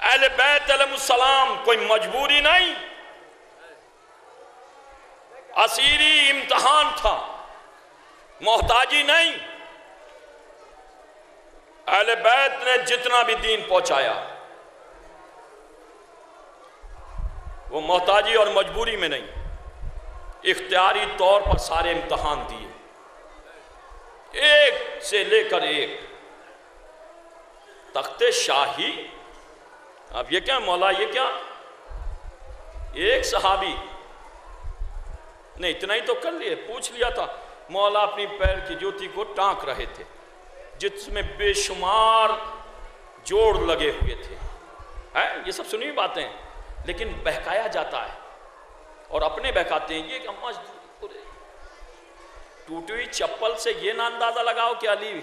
اہل بیت علیہ السلام کوئی مجبوری نہیں، اسیری امتحان تھا، محتاجی نہیں۔ اہل بیت نے جتنا بھی دین پہنچایا وہ محتاجی اور مجبوری میں نہیں، اختیاری طور پر سارے امتحان دیے، ایک سے لے کر ایک۔ تخت شاہی، اب یہ کیا مولا، یہ کیا ایک صحابی نے اتنا ہی تو کر لیے، پوچھ لیا تھا۔ مولا اپنی پیر کی جوتی کو ٹانک رہے تھے جس میں بے شمار جوڑ لگے ہوئے تھے، یہ سب سنی باتیں، لیکن بہکایا جاتا ہے اور اپنے بہکاتے ہیں یہ کہ ٹوٹی ہوئی چپل سے یہ نہ اندازہ لگاؤ کہ علی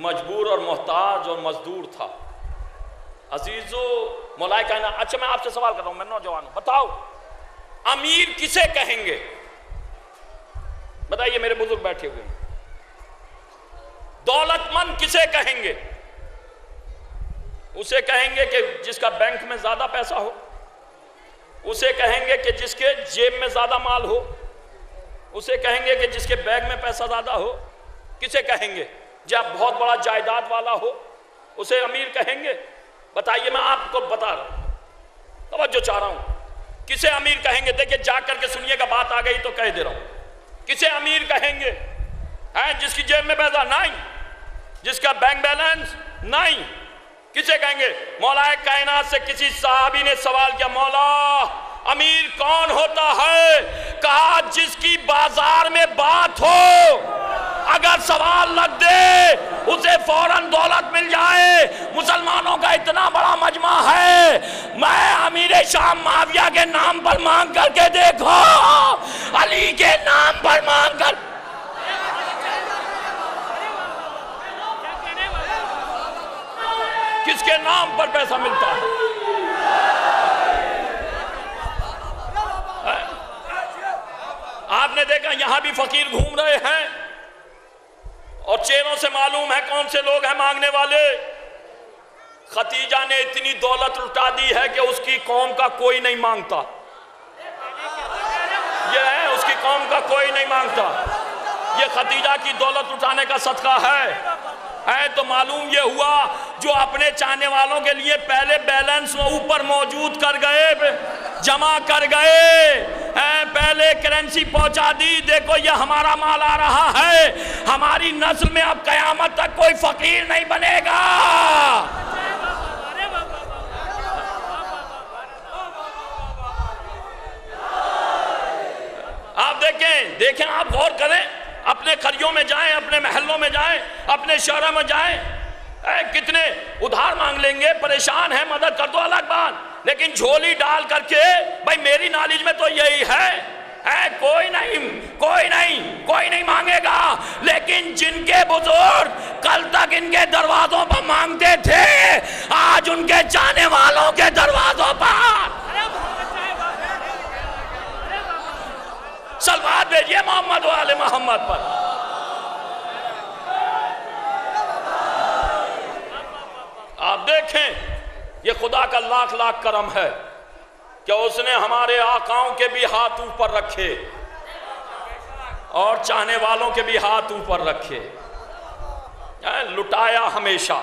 مجبور اور محتاج اور مزدور تھا۔ عزیزو مولا کائنات، اچھا میں آپ سے سوال کر رہا ہوں، میں نوجوان ہوں، بتاؤ امیر کسے کہیں گے؟ بتائیے، میرے بزرگ بیٹھے ہوئے ہیں۔ دولت مند کسے کہیں گے؟ اسے کہیں گے کہ جس کا بینک میں زیادہ پیسہ ہو، اسے کہیں گے کہ جس کے جیب میں زیادہ مال ہو، اسے کہیں گے کہ جس کے بیگ میں پیسہ زیادہ ہو۔ کسے کہیں گے؟ جب بہت بڑا جائیداد والا ہو اسے امیر کہیں گے؟ بتائیے، میں آپ کو بتا رہا ہوں، توجہ چاہ رہا ہوں، کسے امیر کہیں گے؟ دیکھیں جا کر کے سنیے گا، بات آ گئی تو کہہ دے رہا ہوں۔ کسے امیر کہیں گے؟ جس کی جیب میں پیسہ نہیں، جس کا بینک بیلنس نہیں۔ کسے کہیں گے؟ مولا کائنات سے کسی صحابی نے سوال کیا، مولا امیر کون ہوتا ہے؟ کہا جس کی بازار میں بات ہو، اگر سوال لگ دے اسے فوراً دولت مل جائے۔ مسلمانوں کا اتنا بڑا مجمع ہے، میں امیر شام معاویہ کے نام پر مانگ کر کے دیکھو، علی کے نام پر مانگ کر، کس کے نام پر پیسہ ملتا ہے؟ آپ نے دیکھا یہاں بھی فقیر گھوم رہے ہیں اور چہروں سے معلوم ہے کون سے لوگ ہیں مانگنے والے۔ ختیجہ نے اتنی دولت لٹا دی ہے کہ اس کی قوم کا کوئی نہیں مانگتا، یہ ہے اس کی قوم کا کوئی نہیں مانگتا۔ یہ ختیجہ کی دولت اٹھانے کا صدقہ ہے تو معلوم یہ ہوا جو اپنے چاہنے والوں کے لیے پہلے بیلنس اوپر موجود کر گئے، جمع کر گئے، پہلے کرنسی پہنچا دی، دیکھو یہ ہمارا مال آ رہا ہے، ہماری نسل میں اب قیامت تک کوئی فقیر نہیں بنے گا۔ آپ دیکھیں آپ غور کریں، اپنے قریوں میں جائیں، اپنے محلوں میں جائیں، اپنے شہروں میں جائیں، کتنے ادھار مانگ لیں گے، پریشان ہیں، مدد کر دو، الگ بات، لیکن جھولی ڈال کر کے بھائی میری نالج میں تو یہی ہے، کوئی نہیں مانگے گا۔ لیکن جن کے بزرگ کل تک ان کے دروازوں پر مانگتے تھے، آج ان کے چاہنے والوں کے دروازوں پر سلوات بھیجئے محمد و آل محمد پر۔ آپ دیکھیں یہ خدا کا لاکھ لاکھ کرم ہے کہ اس نے ہمارے آقاؤں کے بھی ہاتھ اوپر رکھے اور چاہنے والوں کے بھی ہاتھ اوپر رکھے، لٹایا ہمیشہ،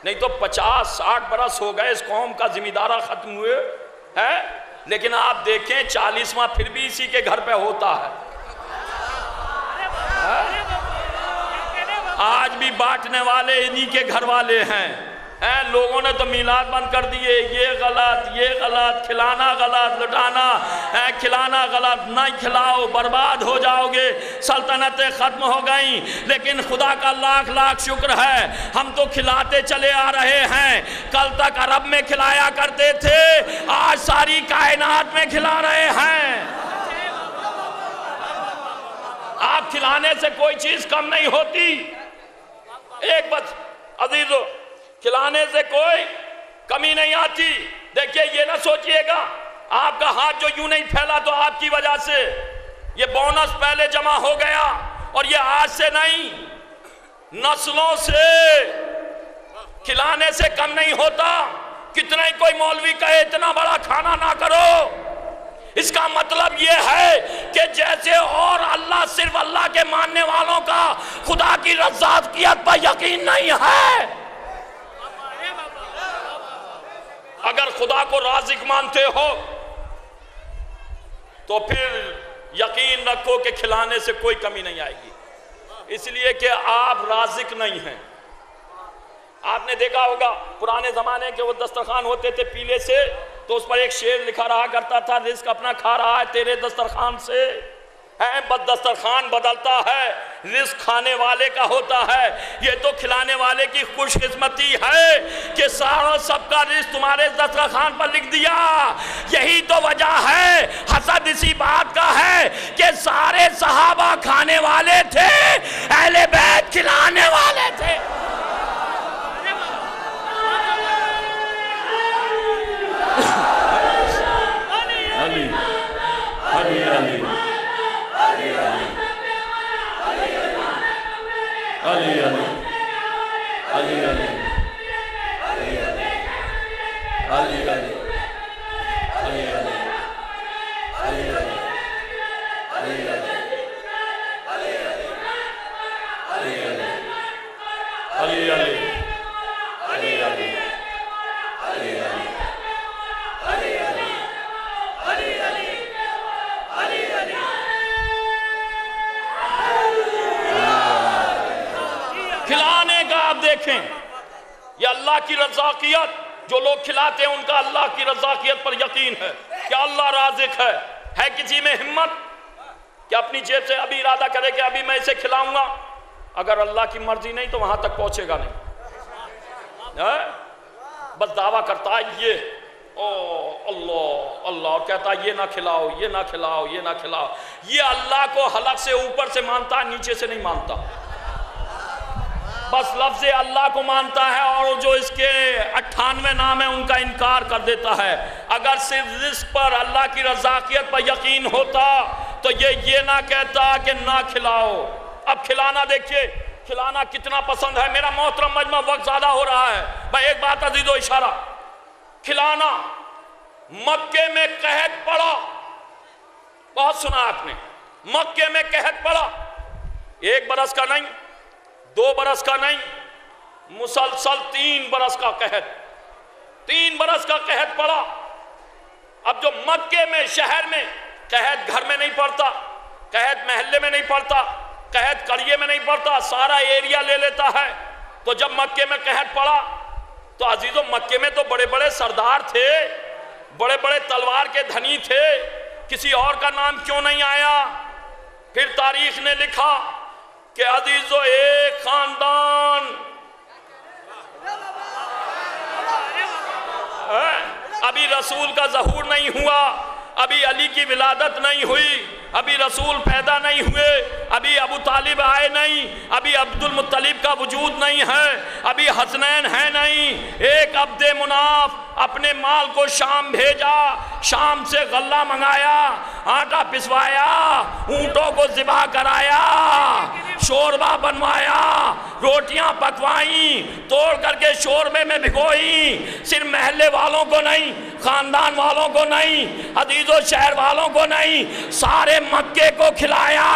نہیں تو 50-60 برس ہو گئے اس قوم کا ذمہ دارہ ختم ہوئے ہے، لیکن آپ دیکھیں 40واں پھر بھی اسی کے گھر پہ ہوتا ہے، آج بھی بانٹنے والے انہی کے گھر والے ہیں۔ لوگوں نے تو میلاد بند کر دیے، یہ غلط، کھلانا غلط، کھلانا غلط، نہ کھلاؤ برباد ہو جاؤ گے، سلطنتیں ختم ہو گئیں۔ لیکن خدا کا لاکھ لاکھ شکر ہے ہم تو کھلاتے چلے آ رہے ہیں، کل تک عرب میں کھلایا کرتے تھے، آج ساری کائنات میں کھلا رہے ہیں۔ آپ کھلانے سے کوئی چیز کم نہیں ہوتی، ایک بات عزیزو، کھلانے سے کوئی کمی نہیں آتی۔ دیکھیے یہ نہ سوچئے گا آپ کا ہاتھ جو یوں نہیں پھیلا تو آپ کی وجہ سے، یہ بونس پہلے جمع ہو گیا اور یہ آج سے نہیں، نسلوں سے کھلانے سے کم نہیں ہوتا۔ کتنا ہی کوئی مولوی کہے اتنا بڑا کھانا نہ کرو، اس کا مطلب یہ ہے کہ جیسے اور اللہ صرف اللہ کے ماننے والوں کا خدا کی رضاقیت پر یقین نہیں ہے، اگر خدا کو رازق مانتے ہو تو پھر یقین رکھو کہ کھلانے سے کوئی کمی نہیں آئے گی، اس لیے کہ آپ رازق نہیں ہیں۔ آپ نے دیکھا ہوگا پرانے زمانے کے وہ دسترخوان ہوتے تھے پیلے سے، تو اس پر ایک شعر لکھا رہا کرتا تھا، رزق اپنا کھا رہا ہے تیرے دسترخوان سے، بد دسترخوان بدلتا ہے رزق کھانے والے کا ہوتا ہے، یہ تو کھلانے والے کی خوش قسمتی ہے کہ سارا سب کا رزق تمہارے دسترخوان پر لکھ دیا۔ یہی تو وجہ ہے، حسد اسی بات کا ہے کہ سارے صحابہ کھانے والے تھے، اہل بیت کھلانے والے تھے۔ کھلانے کا آپ دیکھیں، یہ اللہ کی رزاقیت، جو لوگ کھلاتے ہیں ان کا اللہ کی رزاقیت پر یقین ہے کہ اللہ رازق ہے کسی میں ہمت کہ اپنی جیب سے ابھی ارادہ کرے کہ ابھی میں اسے کھلاؤں گا؟ اگر اللہ کی مرضی نہیں تو وہاں تک پہنچے گا نہیں، بس دعویٰ کرتا ہے یہ اللہ اللہ، اور کہتا ہے یہ نہ کھلاؤ، یہ نہ کھلاؤ، یہ نہ کھلاؤ۔ یہ اللہ کو حلق سے اوپر سے مانتا ہے، نیچے سے نہیں مانتا، بس لفظ اللہ کو مانتا ہے، اور جو اس کے 98 نام ہیں ان کا انکار کر دیتا ہے۔ اگر صرف رزق پر، اللہ کی رزاقیت پر یقین ہوتا تو یہ نہ کہتا کہ نہ کھلاؤ۔ اب کھلانا دیکھیے، کھلانا کتنا پسند ہے۔ میرا محترم مجمع، وقت زیادہ ہو رہا ہے، بھائی ایک بات عزیز و اشارہ، کھلانا مکے میں قحط پڑا، بہت سنا آپ نے، مکے میں قحط پڑا، 1 برس کا نہیں، 2 برس کا نہیں، مسلسل 3 برس کا قحط، 3 برس کا قحط پڑا۔ اب جو مکے میں، شہر میں قحط گھر میں نہیں پڑتا، قحط محلے میں نہیں پڑتا، قحط قریے میں نہیں پڑتا، سارا ایریا لے لیتا ہے۔ تو جب مکے میں قحط پڑا تو عزیزوں، مکے میں تو بڑے بڑے سردار تھے، بڑے بڑے تلوار کے دھنی تھے، کسی اور کا نام کیوں نہیں آیا؟ پھر تاریخ نے لکھا کہ عزیزو ایک خاندان، ابھی رسول کا ظہور نہیں ہوا، ابھی علی کی ولادت نہیں ہوئی، ابھی رسول پیدا نہیں ہوئے، ابھی ابو طالب آئے نہیں، ابھی عبد المطلب کا وجود نہیں ہے، ابھی حسنین ہے نہیں۔ ایک عبد مناف اپنے مال کو شام بھیجا، شام سے غلہ منگایا، آٹا پسوایا، اونٹوں کو ذبح کرایا، شوربہ بنوایا، روٹیاں پکوائیں، توڑ کر کے شوربے میں بھگوئیں، صرف محلے والوں کو نہیں، خاندان والوں کو نہیں، عزیز و شہر والوں کو نہیں، سارے مکے کو کھلایا،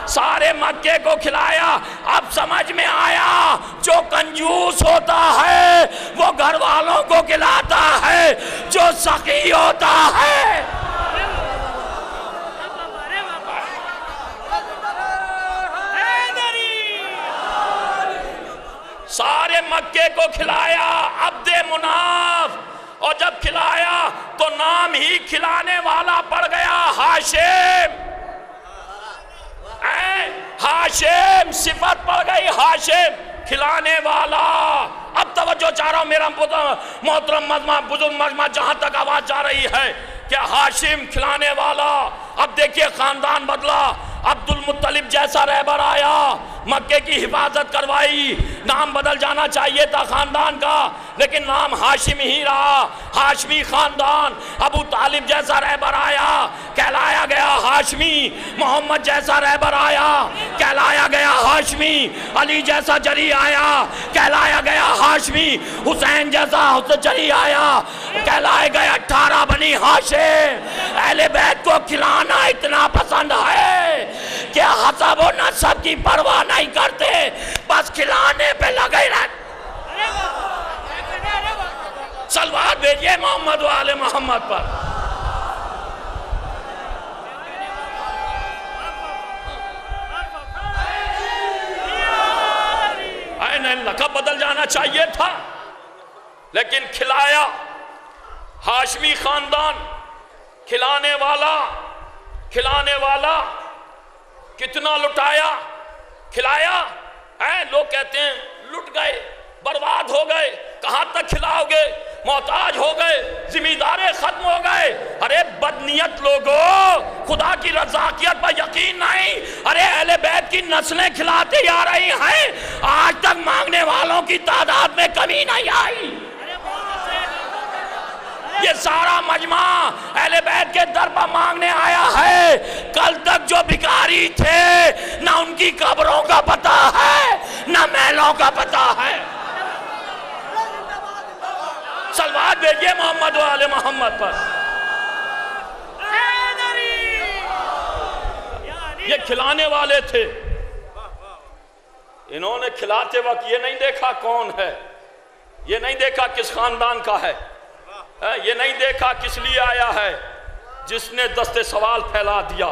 سارے مکے کو کھلایا۔ اب سمجھ میں آیا، جو کنجوس ہوتا ہے وہ گھر والوں کو کھلاتا ہے، جو سخی ہوتا ہے سارے مکے کو کھلایا۔ عبد مناف، اور جب کھلایا تو نام ہی کھلانے والا پڑ گیا، ہاشم۔ ہاشم صفت پڑ گئی، ہاشم کھلانے والا۔ اب توجہ چاہ رہا ہوں میرا محترم مجمع، بزرگ مجمع، جہاں تک آواز جا رہی ہے کہ ہاشم کھلانے والا۔ اب دیکھیے خاندان بدلا، عبد المطلب جیسا رہبر آیا، مکے کی حفاظت کروائی، نام بدل جانا چاہیے تھا خاندان کا، لیکن نام ہاشم ہی رہا، ہاشمی خاندان۔ ابو طالب جیسا رہبر آیا، کہلایا گیا ہاشمی۔ محمد جیسا رہبر آیا، کہلایا گیا ہاشمی۔ علی جیسا جری آیا، کہلایا گیا ہاشمی۔ حسین جیسا جری آیا، کہلائے گئے 18 بنی ہاشم۔ اہل بیت کو کھلانا اتنا پسند ہے کہ حسب و نسب کی پرواہ نہیں کرتے، بس کھلانے پہ لگے رہتے۔ صلوات بھیجئے محمد و آل محمد پر۔ لقب بدل جانا چاہیے تھا، لیکن کھلایا ہاشمی خاندان، کھلانے والا، کھلانے والا۔ کتنا لٹایا کھلایا ہے، لوگ کہتے ہیں لٹ گئے، برباد ہو گئے، کہاں تک کھلاؤ گے، محتاج ہو گئے، زمینداریں ختم ہو گئے۔ ارے بدنیت لوگوں، خدا کی رضاکیت پر یقین نہیں۔ ارے اہل بیت کی نسلیں کھلاتے آ رہی ہیں، آج تک مانگنے والوں کی تعداد میں کمی نہیں آئی۔ یہ سارا مجمع اہل بیت کے در پر مانگنے آیا ہے۔ کل تک جو بھکاری تھے، نہ ان کی قبروں کا پتہ ہے، نہ محلوں کا پتہ ہے۔ صلوات بھیجئے محمد و آل محمد پر۔ یہ کھلانے والے تھے، انہوں نے کھلاتے وقت یہ نہیں دیکھا کون ہے، یہ نہیں دیکھا کس خاندان کا ہے، یہ نہیں دیکھا کس لیے آیا ہے۔ جس نے دست سوال پھیلا دیا،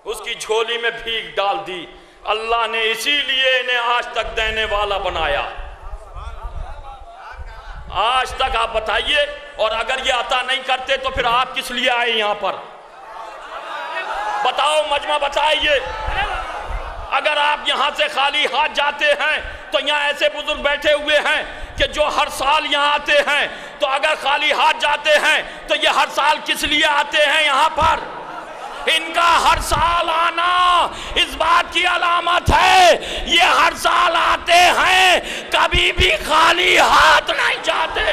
اس کی جھولی میں بھیک ڈال دی، اللہ نے اسی لیے انہیں آج تک دینے والا بنایا۔ آج تک آپ بتائیے، اور اگر یہ عطا نہیں کرتے تو پھر آپ کس لیے آئے یہاں پر؟ بتاؤ مجمع، بتائیے۔ اگر آپ یہاں سے خالی ہاتھ جاتے ہیں تو یہاں ایسے بزرگ بیٹھے ہوئے ہیں کہ جو ہر سال یہاں آتے ہیں، تو اگر خالی ہاتھ جاتے ہیں تو یہ ہر سال کس لیے آتے ہیں یہاں پر؟ ان کا ہر سال آنا اس بات کی علامت ہے، یہ ہر سال آتے ہیں، کبھی بھی خالی ہاتھ نہیں جاتے۔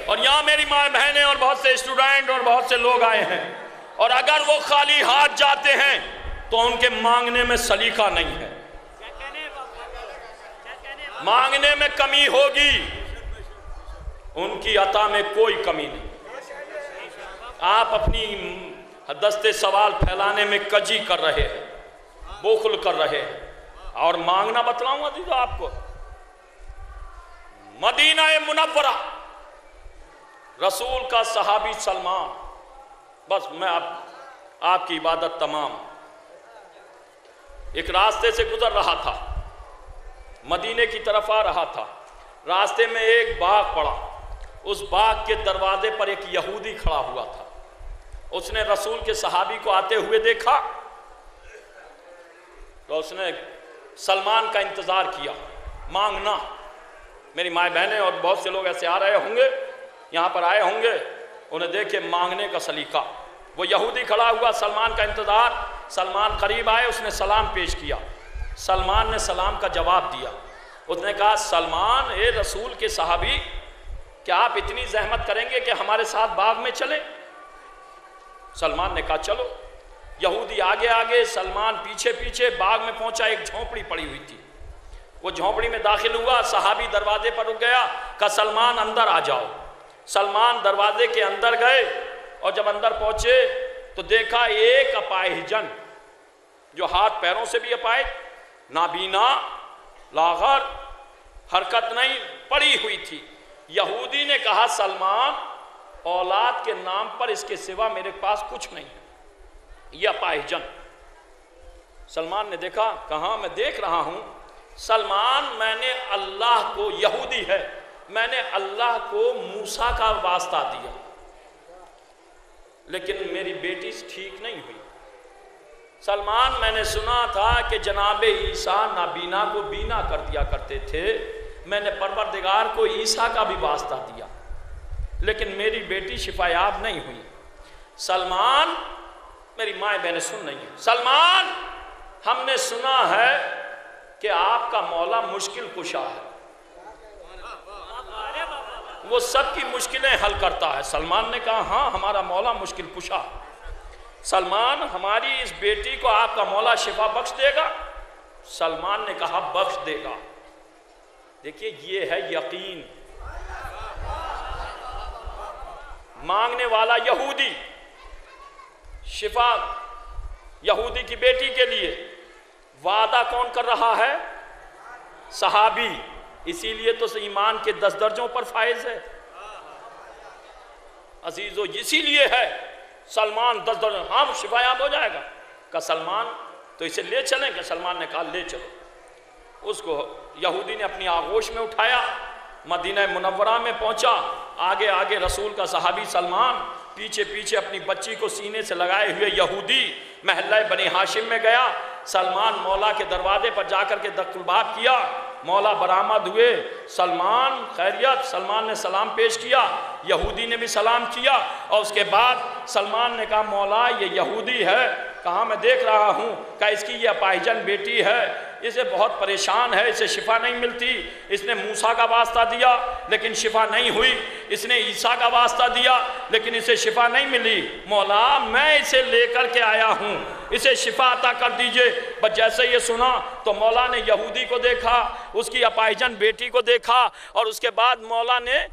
اور یہاں میری ماں بہنیں اور بہت سے اسٹوڈنٹ اور بہت سے لوگ آئے ہیں، اور اگر وہ خالی ہاتھ جاتے ہیں تو ان کے مانگنے میں سلیقہ نہیں ہے، مانگنے میں کمی ہوگی، ان کی عطا میں کوئی کمی نہیں۔ آپ اپنی دست سوال پھیلانے میں کجی کر رہے ہیں، بخل کر رہے ہیں، اور مانگنا بتلاؤں عزیز آپ کو۔ مدینہ منورہ، رسول کا صحابی سلمان، بس میں آپ کی عبادت تمام، ایک راستے سے گزر رہا تھا، مدینے کی طرف آ رہا تھا، راستے میں ایک باغ پڑا، اس باغ کے دروازے پر ایک یہودی کھڑا ہوا تھا۔ اس نے رسول کے صحابی کو آتے ہوئے دیکھا تو اس نے سلمان کا انتظار کیا، مانگنا۔ میری مائیں بہنیں اور بہت سے لوگ ایسے آ رہے ہوں گے، یہاں پر آئے ہوں گے، انہیں دیکھے مانگنے کا سلیقہ۔ وہ یہودی کھڑا ہوا، سلمان کا انتظار، سلمان قریب آئے، اس نے سلام پیش کیا، سلمان نے سلام کا جواب دیا۔ اس نے کہا سلمان اے رسول کے صحابی، کیا آپ اتنی زحمت کریں گے کہ ہمارے ساتھ باغ میں چلیں؟ سلمان نے کہا چلو۔ یہودی آگے آگے، سلمان پیچھے پیچھے، باغ میں پہنچا، ایک جھونپڑی پڑی ہوئی تھی، وہ جھونپڑی میں داخل ہوا، صحابی دروازے پر رک گیا، کہا سلمان اندر آ جاؤ۔ سلمان دروازے کے اندر گئے، اور جب اندر پہنچے تو دیکھا ایک اپاہجن، جو ہاتھ پیروں سے بھی اپائے، نابینا، لاغر، حرکت نہیں، پڑی ہوئی تھی۔ یہودی نے کہا سلمان، اولاد کے نام پر اس کے سوا میرے پاس کچھ نہیں ہے، یہ اپاہجن۔ سلمان نے دیکھا، کہاں؟ میں دیکھ رہا ہوں۔ سلمان میں نے اللہ کو، یہودی ہے، میں نے اللہ کو موسیٰ کا واسطہ دیا، لیکن میری بیٹی ٹھیک نہیں ہوئی۔ سلمان میں نے سنا تھا کہ جناب عیسیٰ نابینا کو بینا کر دیا کرتے تھے، میں نے پروردگار کو عیسیٰ کا بھی واسطہ دیا، لیکن میری بیٹی شفا یاب نہیں ہوئی۔ سلمان، میری مائیں بہنیں سن رہی ہیں، سلمان ہم نے سنا ہے کہ آپ کا مولا مشکل کشا ہے، وہ سب کی مشکلیں حل کرتا ہے۔ سلمان نے کہا ہاں ہمارا مولا مشکل کشا۔ سلمان ہماری اس بیٹی کو آپ کا مولا شفا بخش دے گا؟ سلمان نے کہا بخش دے گا۔ دیکھیے یہ ہے یقین، مانگنے والا یہودی، شفا یہودی کی بیٹی کے لیے، وعدہ کون کر رہا ہے؟ صحابی۔ اسی لیے تو ایمان کے 10 درجوں پر فائز ہے عزیزو، اسی لیے ہے سلمان 10 درجوں، ہاں شفا یاب ہو جائے گا۔ کہ سلمان تو اسے لے چلیں، کہ سلمان نے کہا لے چلو۔ اس کو یہودی نے اپنی آغوش میں اٹھایا، مدینہ منورہ میں پہنچا، آگے آگے رسول کا صحابی سلمان، پیچھے پیچھے اپنی بچی کو سینے سے لگائے ہوئے یہودی محلہ بنی ہاشم میں گیا۔ سلمان مولا کے دروازے پر جا کر کے دق الباب کیا، مولا برآمد ہوئے، سلمان خیریت؟ سلمان نے سلام پیش کیا، یہودی نے بھی سلام کیا، اور اس کے بعد سلمان نے کہا مولا یہ یہودی ہے، کہاں میں دیکھ رہا ہوں، کہ اس کی یہ اپاہجن بیٹی ہے، اسے بہت پریشان ہے، اسے شفا نہیں ملتی، اس نے موسیٰ کا واسطہ دیا لیکن شفا نہیں ہوئی، اس نے عیسیٰ کا واسطہ دیا لیکن اسے شفا نہیں ملی، مولا میں اسے لے کر کے آیا ہوں، اسے شفا عطا کر دیجئے۔ بس جیسے یہ سنا تو مولا نے یہودی کو دیکھا، اس کی اپاہجن بیٹی کو دیکھا، اور اس کے بعد مولا نے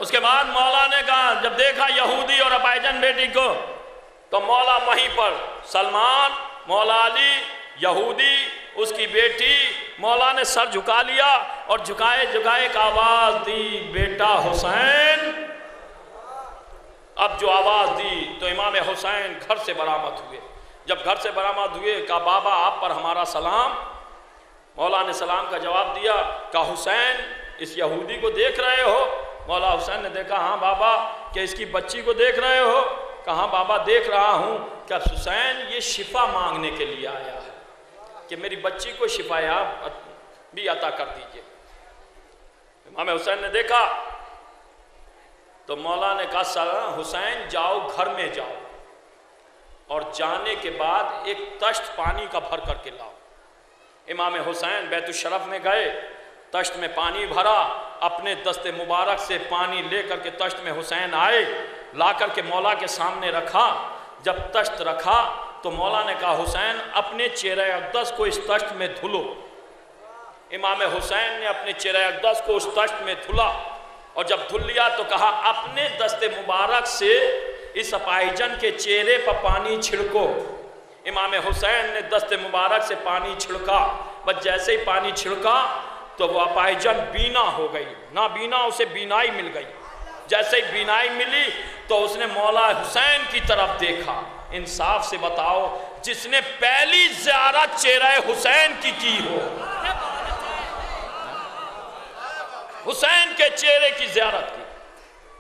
اس کے بعد مولا نے کہا، جب دیکھا یہودی اور اپاہجن بیٹی کو، تو مولا وہیں پر سلمان، مولا علی، یہودی، اس کی بیٹی، مولا نے سر جھکا لیا اور جھکائے جھکائے ایک آواز دی، بیٹا حسین۔ اب جو آواز دی تو امام حسین گھر سے برآمد ہوئے۔ جب گھر سے برآمد ہوئے، کہا بابا آپ پر ہمارا سلام۔ مولا نے سلام کا جواب دیا، کہا حسین اس یہودی کو دیکھ رہے ہو؟ مولا حسین نے دیکھا، ہاں بابا۔ کہ اس کی بچی کو دیکھ رہے ہو؟ کہاں بابا دیکھ رہا ہوں۔ کہ حسین یہ شفا مانگنے کے لیے آیا ہے کہ میری بچی کو شفا یاب بھی عطا کر دیجئے۔ امام حسین نے دیکھا تو مولا نے کہا حسین جاؤ گھر میں جاؤ، اور جانے کے بعد ایک تشت پانی کا بھر کر کے لاؤ۔ امام حسین بیت الشرف میں گئے، تشت میں پانی بھرا، اپنے دست مبارک سے پانی لے کر کے تشت میں حسین آئے، لا کر کے مولا کے سامنے رکھا۔ جب تشت رکھا تو مولا نے کہا حسین اپنے چہرہ اقدس کو اس تشت میں دھلو۔ امام حسین نے اپنے چہرہ اقدس کو اس تشت میں دھلا، اور جب دھل لیا تو کہا اپنے دست مبارک سے اس اپاہجن کے چہرے پر پانی چھڑکو۔ امام حسین نے دست مبارک سے پانی چھڑکا، بس جیسے ہی پانی چھڑکا تو وہ اپاہجن بینا ہو گئی، نابینا اسے بینائی مل گئی۔ جیسے ہی بینائی ملی تو اس نے مولا حسین کی طرف دیکھا۔ انصاف سے بتاؤ، جس نے پہلی زیارت چہرہ حسین کی ہو، حسین کے چہرے کی زیارت کی،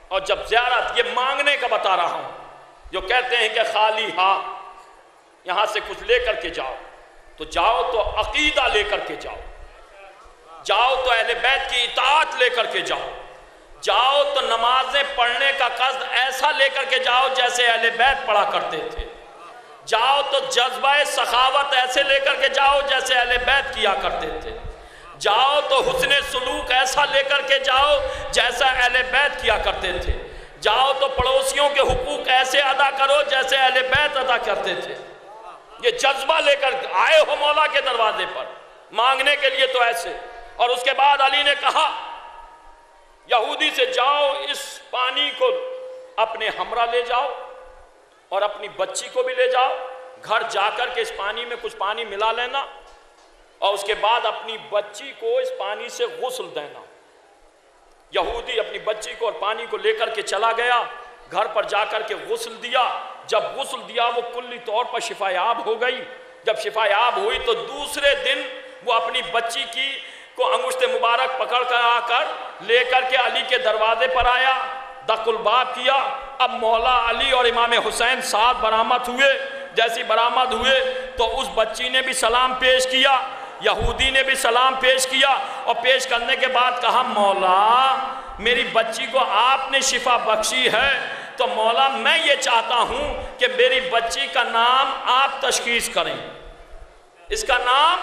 اور جب زیارت یہ مانگنے کا بتا رہا ہوں، جو کہتے ہیں کہ خالی ہاتھ یہاں سے کچھ لے کر کے جاؤ، تو جاؤ تو عقیدہ لے کر کے جاؤ، جاؤ تو اہل بیت کی اطاعت لے کر کے جاؤ، جاؤ تو نمازیں پڑھنے کا قصد ایسا لے کر کے جاؤ جیسے اہل بیت پڑھا کرتے تھے، جاؤ تو جذبہ سخاوت ایسے لے کر کے جاؤ جیسے اہل بیت کیا کرتے تھے، جاؤ تو حسن سلوک ایسا لے کر کے جاؤ جیسا اہل بیت کیا کرتے تھے، جاؤ تو پڑوسیوں کے حقوق ایسے ادا کرو جیسے اہل بیت ادا کرتے تھے۔ یہ جذبہ لے کر آئے ہو مولا کے دروازے پر مانگنے کے لیے تو ایسے۔ اور اس کے بعد علی نے کہا یہودی سے جاؤ اس پانی کو اپنے ہمراہ لے جاؤ اور اپنی بچی کو بھی لے جاؤ، گھر جا کر کے اس پانی میں کچھ پانی ملا لینا، اور اس کے بعد اپنی بچی کو اس پانی سے غسل دینا۔ یہودی اپنی بچی کو اور پانی کو لے کر کے چلا گیا، گھر پر جا کر کے غسل دیا۔ جب غسل دیا وہ کلی طور پر شفا یاب ہو گئی۔ جب شفا یاب ہوئی تو دوسرے دن وہ اپنی بچی کو انگشت مبارک پکڑ کر آ کر لے کر کے علی کے دروازے پر آیا، دق الباب کیا۔ اب مولا علی اور امام حسین ساتھ برآمد ہوئے۔ جیسی برآمد ہوئے تو اس بچی نے بھی سلام پیش کیا، یہودی نے بھی سلام پیش کیا، اور پیش کرنے کے بعد کہا مولا میری بچی کو آپ نے شفا بخشی ہے، تو مولا میں یہ چاہتا ہوں کہ میری بچی کا نام آپ تشخیص کریں، اس کا نام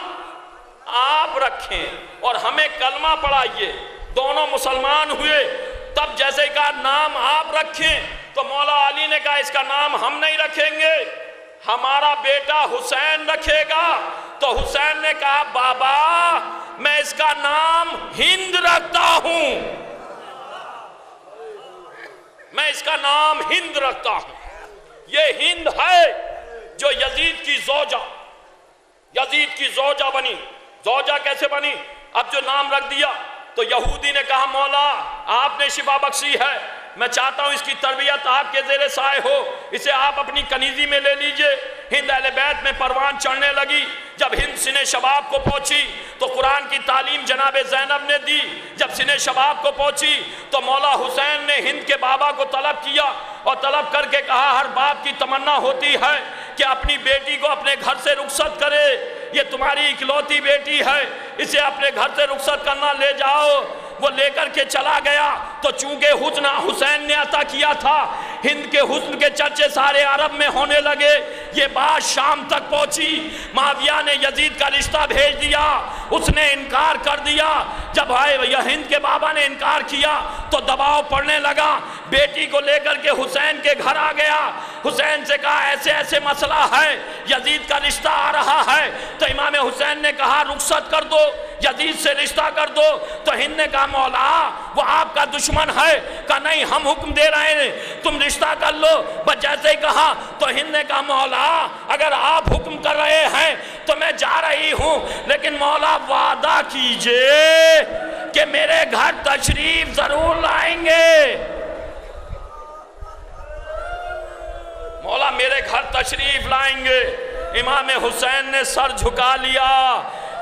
آپ رکھیں اور ہمیں کلمہ پڑھائیے۔ دونوں مسلمان ہوئے، تب جیسے کہا نام آپ رکھیں، تو مولا علی نے کہا اس کا نام ہم نہیں رکھیں گے، ہمارا بیٹا حسین رکھے گا۔ تو حسین نے کہا بابا میں اس کا نام ہند رکھتا ہوں، میں اس کا نام ہند رکھتا ہوں۔ یہ ہند ہے جو یزید کی زوجہ بنی۔ زوجہ کیسے بنی؟ اب جو نام رکھ دیا تو یہودی نے کہا مولا آپ نے شفا بخشی ہے، میں چاہتا ہوں اس کی تربیت آپ کے زیر سائے ہو، اسے آپ اپنی کنیزی میں لے لیجئے۔ ہند اہل بیت میں پروان چڑھنے لگی۔ جب ہند سن شباب کو پہنچی تو قرآن کی تعلیم جناب زینب نے دی۔ جب سن شباب کو پہنچی تو مولا حسین نے ہند کے بابا کو طلب کیا اور طلب کر کے کہا ہر باپ کی تمنا ہوتی ہے کہ اپنی بیٹی کو اپنے گھر سے رخصت کرے، یہ تمہاری اکلوتی بیٹی ہے، اسے اپنے گھر سے رخصت کرنا، لے جاؤ۔ وہ لے کر کے چلا گیا تو چونکہ حسن حسین نے عطا کیا تھا، ہند کے حسن کے چرچے سارے عرب میں ہونے لگے۔ یہ بات شام تک پہنچی، معاویہ نے یزید کا رشتہ بھیج دیا، اس نے انکار کر دیا۔ جب ہند کے بابا نے انکار کیا تو دباؤ پڑنے لگا، بیٹی کو لے کر کے حسین کے گھر آ گیا۔ حسین سے کہا ایسے ایسے مسئلہ ہے، یزید کا رشتہ آ رہا ہے۔ تو امام حسین نے کہا رخصت کر دو، یزید سے رشتہ کر دو۔ تو ہند نے کہا مولا وہ آپ کا دشمن ہے، کہا نہیں ہم حکم دے رہے ہیں تم رشتہ کر لو۔ بس جیسے ہی کہا تو ہند نے کہا مولا اگر آپ حکم کر رہے ہیں تو میں جا رہی ہوں، لیکن مولا وعدہ کیجئے کہ میرے گھر تشریف ضرور لائیں گے، مولا میرے گھر تشریف لائیں گے۔ امام حسین نے سر جھکا لیا،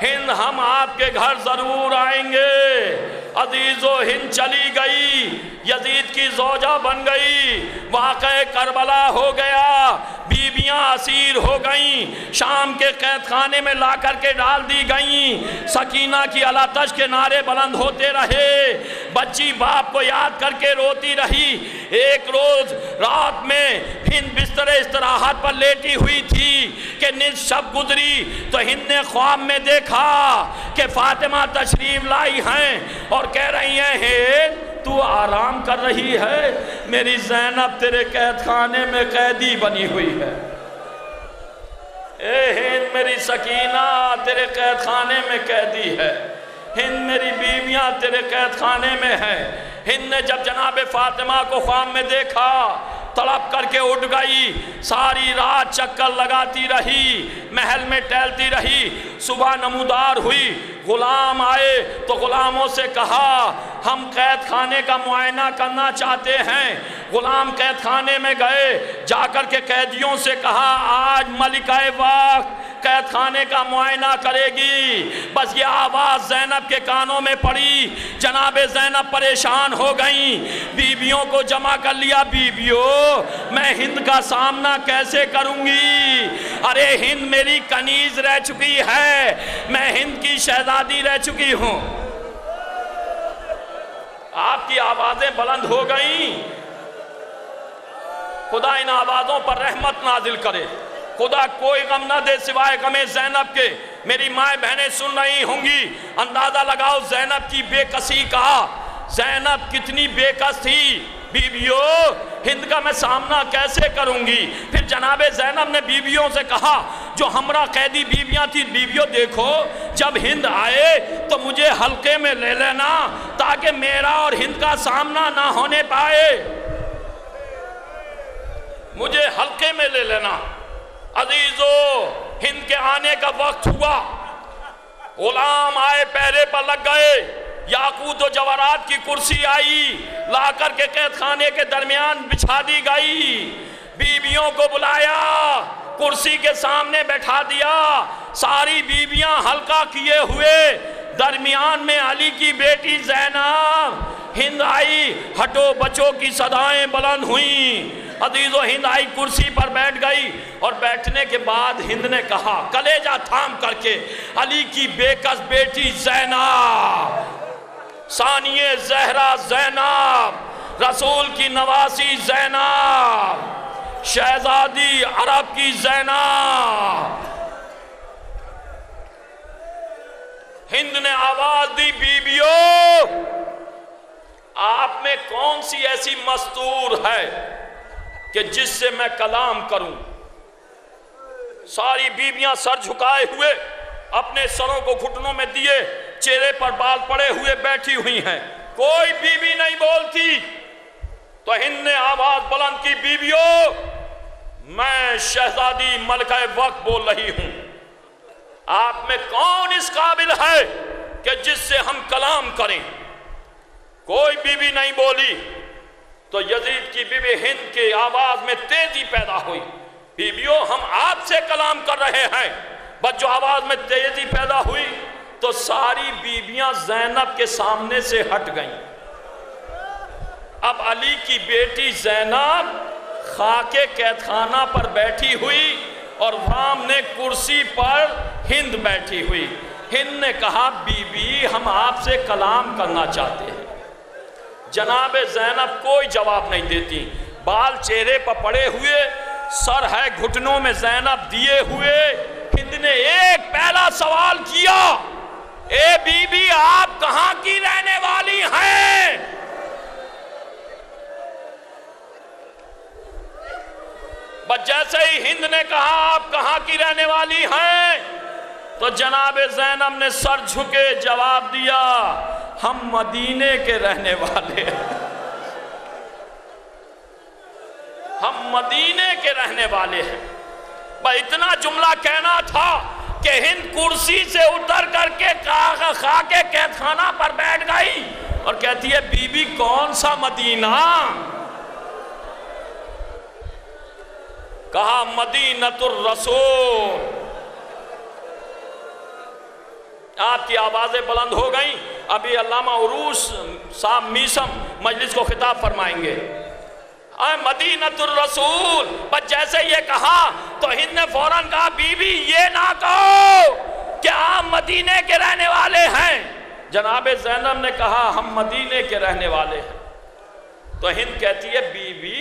ہند ہم آپ کے گھر ضرور آئیں گے۔ عزیزو ہند چلی گئی، یزید کی زوجہ بن گئی، واقعہ کربلا ہو گیا، بیویاں اسیر ہو گئیں، شام کے قید خانے میں لا کر کے ڈال دی گئیں۔ سکینہ کی الاتش کے نعرے بلند ہوتے رہے، بچی باپ کو یاد کر کے روتی رہی۔ ایک روز رات میں ہند بستر استراحت پر لیٹی ہوئی تھی کہ نصف شب گزری تو ہند نے خواب میں دیکھا کہ فاطمہ تشریف لائی ہیں اور کہہ رہی ہیں ہند تو آرام کر رہی ہے، میری زینب تیرے قید خانے میں قیدی بنی ہوئی ہے۔ اے ہند میری سکینہ تیرے قید خانے میں قیدی ہے، ہند میری بیویاں تیرے قید خانے میں ہیں۔ ہند نے جب جناب فاطمہ کو خواب میں دیکھا تڑپ کر کے اٹھ گئی، ساری رات چکر لگاتی رہی، محل میں ٹہلتی رہی۔ صبح نمودار ہوئی، غلام آئے تو غلاموں سے کہا ہم قید خانے کا معائنہ کرنا چاہتے ہیں۔ غلام قید خانے میں گئے، جا کر کے قیدیوں سے کہا آج ملکہ وقت قید خانے کا معائنہ کرے گی۔ بس یہ آواز زینب کے کانوں میں پڑی، جناب زینب پریشان ہو گئیں، بیویوں کو جمع کر لیا۔ بیویوں میں ہند کا سامنا کیسے کروں گی؟ ارے ہند میری کنیز رہ چکی ہے، میں ہند کی شہزادی رہ چکی ہوں۔ آپ کی آوازیں بلند ہو گئیں، خدا ان آوازوں پر رحمت نازل کرے، خدا کوئی غم نہ دے سوائے غم زینب کے۔ میری مائیں بہنیں سن رہی ہوں گی، اندازہ لگاؤ زینب کی بے کسی کا، زینب کتنی بے کس تھی۔ بیویوں ہند کا میں سامنا کیسے کروں گی؟ پھر جناب زینب نے بیویوں سے کہا جو ہمراہ قیدی بیویاں تھی، بیویوں دیکھو جب ہند آئے تو مجھے حلقے میں لے لینا تاکہ میرا اور ہند کا سامنا نہ ہونے پائے، مجھے حلقے میں لے لینا۔ عزیزو ہند کے آنے کا وقت ہوا، غلام آئے پہرے پر لگ گئے، یاقوت و جواہرات کی کرسی آئی، لا کر کے قید خانے کے درمیان بچھا دی گئی، بیویوں کو بلایا، کرسی کے سامنے بیٹھا دیا، ساری بیویاں حلقہ کیے ہوئے، درمیان میں علی کی بیٹی زینب۔ ہند آئی، ہٹو بچوں کی صدائیں بلند ہوئیں، عزیزو ہند آئی کرسی پر بیٹھ گئی، اور بیٹھنے کے بعد ہند نے کہا کلیجہ تھام کر کے علی کی بے کس بیٹی زینب ثانیہ زہرا زینب، رسول کی نواسی زینب، شہزادی عرب کی زینب۔ ہند نے آواز دی، بیبیوں آپ میں کون سی ایسی مستور ہے کہ جس سے میں کلام کروں؟ ساری بیویاں سر جھکائے ہوئے اپنے سروں کو گھٹنوں میں دیے، چہرے پر بال پڑے ہوئے بیٹھی ہوئی ہیں، کوئی بیوی نہیں بولتی۔ تو ہند نے آواز بلند کی، بیویوں میں شہزادی ملکہ وقت بول رہی ہوں، آپ میں کون اس قابل ہے کہ جس سے ہم کلام کریں؟ کوئی بیوی نہیں بولی۔ تو یزید کی بیوی ہند کی آواز میں تیزی پیدا ہوئی، بیویوں ہم آپ سے کلام کر رہے ہیں۔ بس جو آواز میں تیزی پیدا ہوئی تو ساری بیویاں زینب کے سامنے سے ہٹ گئیں۔ اب علی کی بیٹی زینب خاکے قید خانہ پر بیٹھی ہوئی اور سامنے کرسی پر ہند بیٹھی ہوئی۔ ہند نے کہا، بی بی ہم آپ سے کلام کرنا چاہتے ہیں۔ جناب زینب کوئی جواب نہیں دیتی، بال چہرے پر پڑے ہوئے، سر ہے گھٹنوں میں زینب دیے ہوئے۔ ہند نے ایک پہلا سوال کیا، اے بی بی آپ کہاں کی رہنے والی ہیں؟ بس جیسے ہی ہند نے کہا آپ کہاں کی رہنے والی ہیں تو جناب زینب نے سر جھکے جواب دیا، ہم مدینے کے رہنے والے ہیں، ہم مدینے کے رہنے والے ہیں۔ بس اتنا جملہ کہنا تھا کہ ہند کرسی سے اتر کر کے خاکے قید خانہ پر بیٹھ گئی اور کہتی ہے، بی بی کون سا مدینہ؟ کہا مدینۃ الرسول۔ آپ کی آوازیں بلند ہو گئیں۔ ابھی علامہ عروس صاحب میسم مجلس کو خطاب فرمائیں گے، اے مدینۃ الرسول۔ بس جیسے یہ کہا تو ہند نے فوراً کہا، بی بی یہ نہ کہو کہ آپ مدینے کے رہنے والے ہیں۔ جناب زینب نے کہا، ہم مدینے کے رہنے والے ہیں۔ تو ہند کہتی ہے، بی بی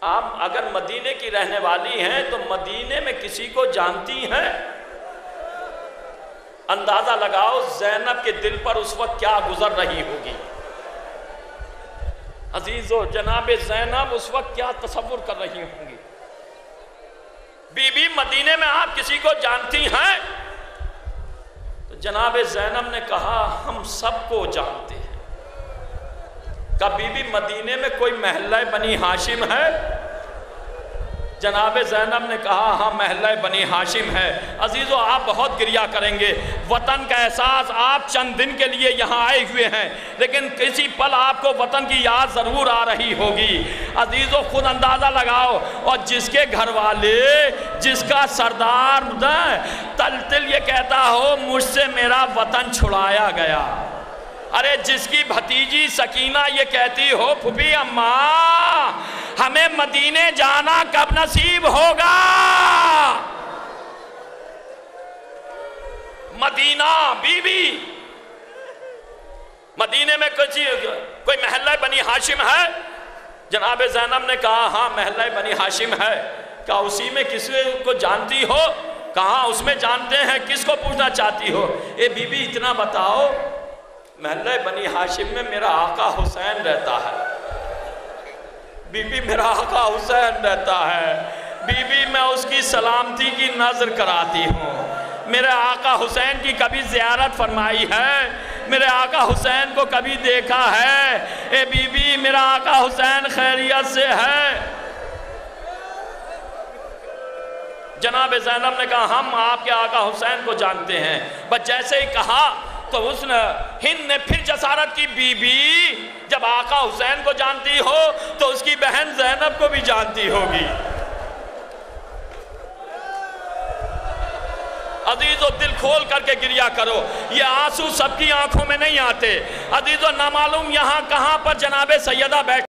آپ اگر مدینے کی رہنے والی ہیں تو مدینے میں کسی کو جانتی ہیں؟ اندازہ لگاؤ زینب کے دل پر اس وقت کیا گزر رہی ہوگی۔ عزیزو، جناب زینب اس وقت کیا تصور کر رہی ہوں گی؟ بی بی مدینے میں آپ کسی کو جانتی ہیں؟ تو جناب زینب نے کہا، ہم سب کو جانتے ہیں۔ کہ بی بی مدینے میں کوئی محلہ بنی ہاشم ہے؟ جناب زینب نے کہا، ہاں محلہ بنی ہاشم ہے۔ عزیزو، آپ بہت گریہ کریں گے، وطن کا احساس، آپ چند دن کے لیے یہاں آئے ہوئے ہیں لیکن کسی پل آپ کو وطن کی یاد ضرور آ رہی ہوگی۔ عزیزو، خود اندازہ لگاؤ، اور جس کے گھر والے، جس کا سردار تل تل یہ کہتا ہو، مجھ سے میرا وطن چھڑایا گیا، ارے جس کی بھتیجی سکینہ یہ کہتی ہو، پھوپھی اماں ہمیں مدینے جانا کب نصیب ہوگا؟ مدینہ، بی بی مدینے میں کوئی محلہ بنی ہاشم ہے؟ جناب زینب نے کہا، ہاں محلہ بنی ہاشم ہے۔ کہا اسی میں کسی کو جانتی ہو؟ کہاں اس میں جانتے ہیں، کس کو پوچھنا چاہتی ہو؟ اے بی بی اتنا بتاؤ، محلہ بنی ہاشم میں میرا آقا حسین رہتا ہے۔ بی بی میرا آقا حسین رہتا ہے، بی بی میں اس کی سلامتی کی نظر کراتی ہوں۔ میرے آقا حسین کی کبھی زیارت فرمائی ہے؟ میرے آقا حسین کو کبھی دیکھا ہے؟ اے بی بی میرا آقا حسین خیریت سے ہے؟ جناب زینب نے کہا، ہم آپ کے آقا حسین کو جانتے ہیں۔ بس جیسے ہی کہا تو ہند نے پھر جسارت کی، بی بی جب آقا حسین کو جانتی ہو تو اس کی بہن زینب کو بھی جانتی ہوگی۔ عزیزو، دل کھول کر کے گریہ کرو، یہ آنسو سب کی آنکھوں میں نہیں آتے۔ عزیزو، نہ معلوم یہاں کہاں پر جناب سیدہ بیٹھ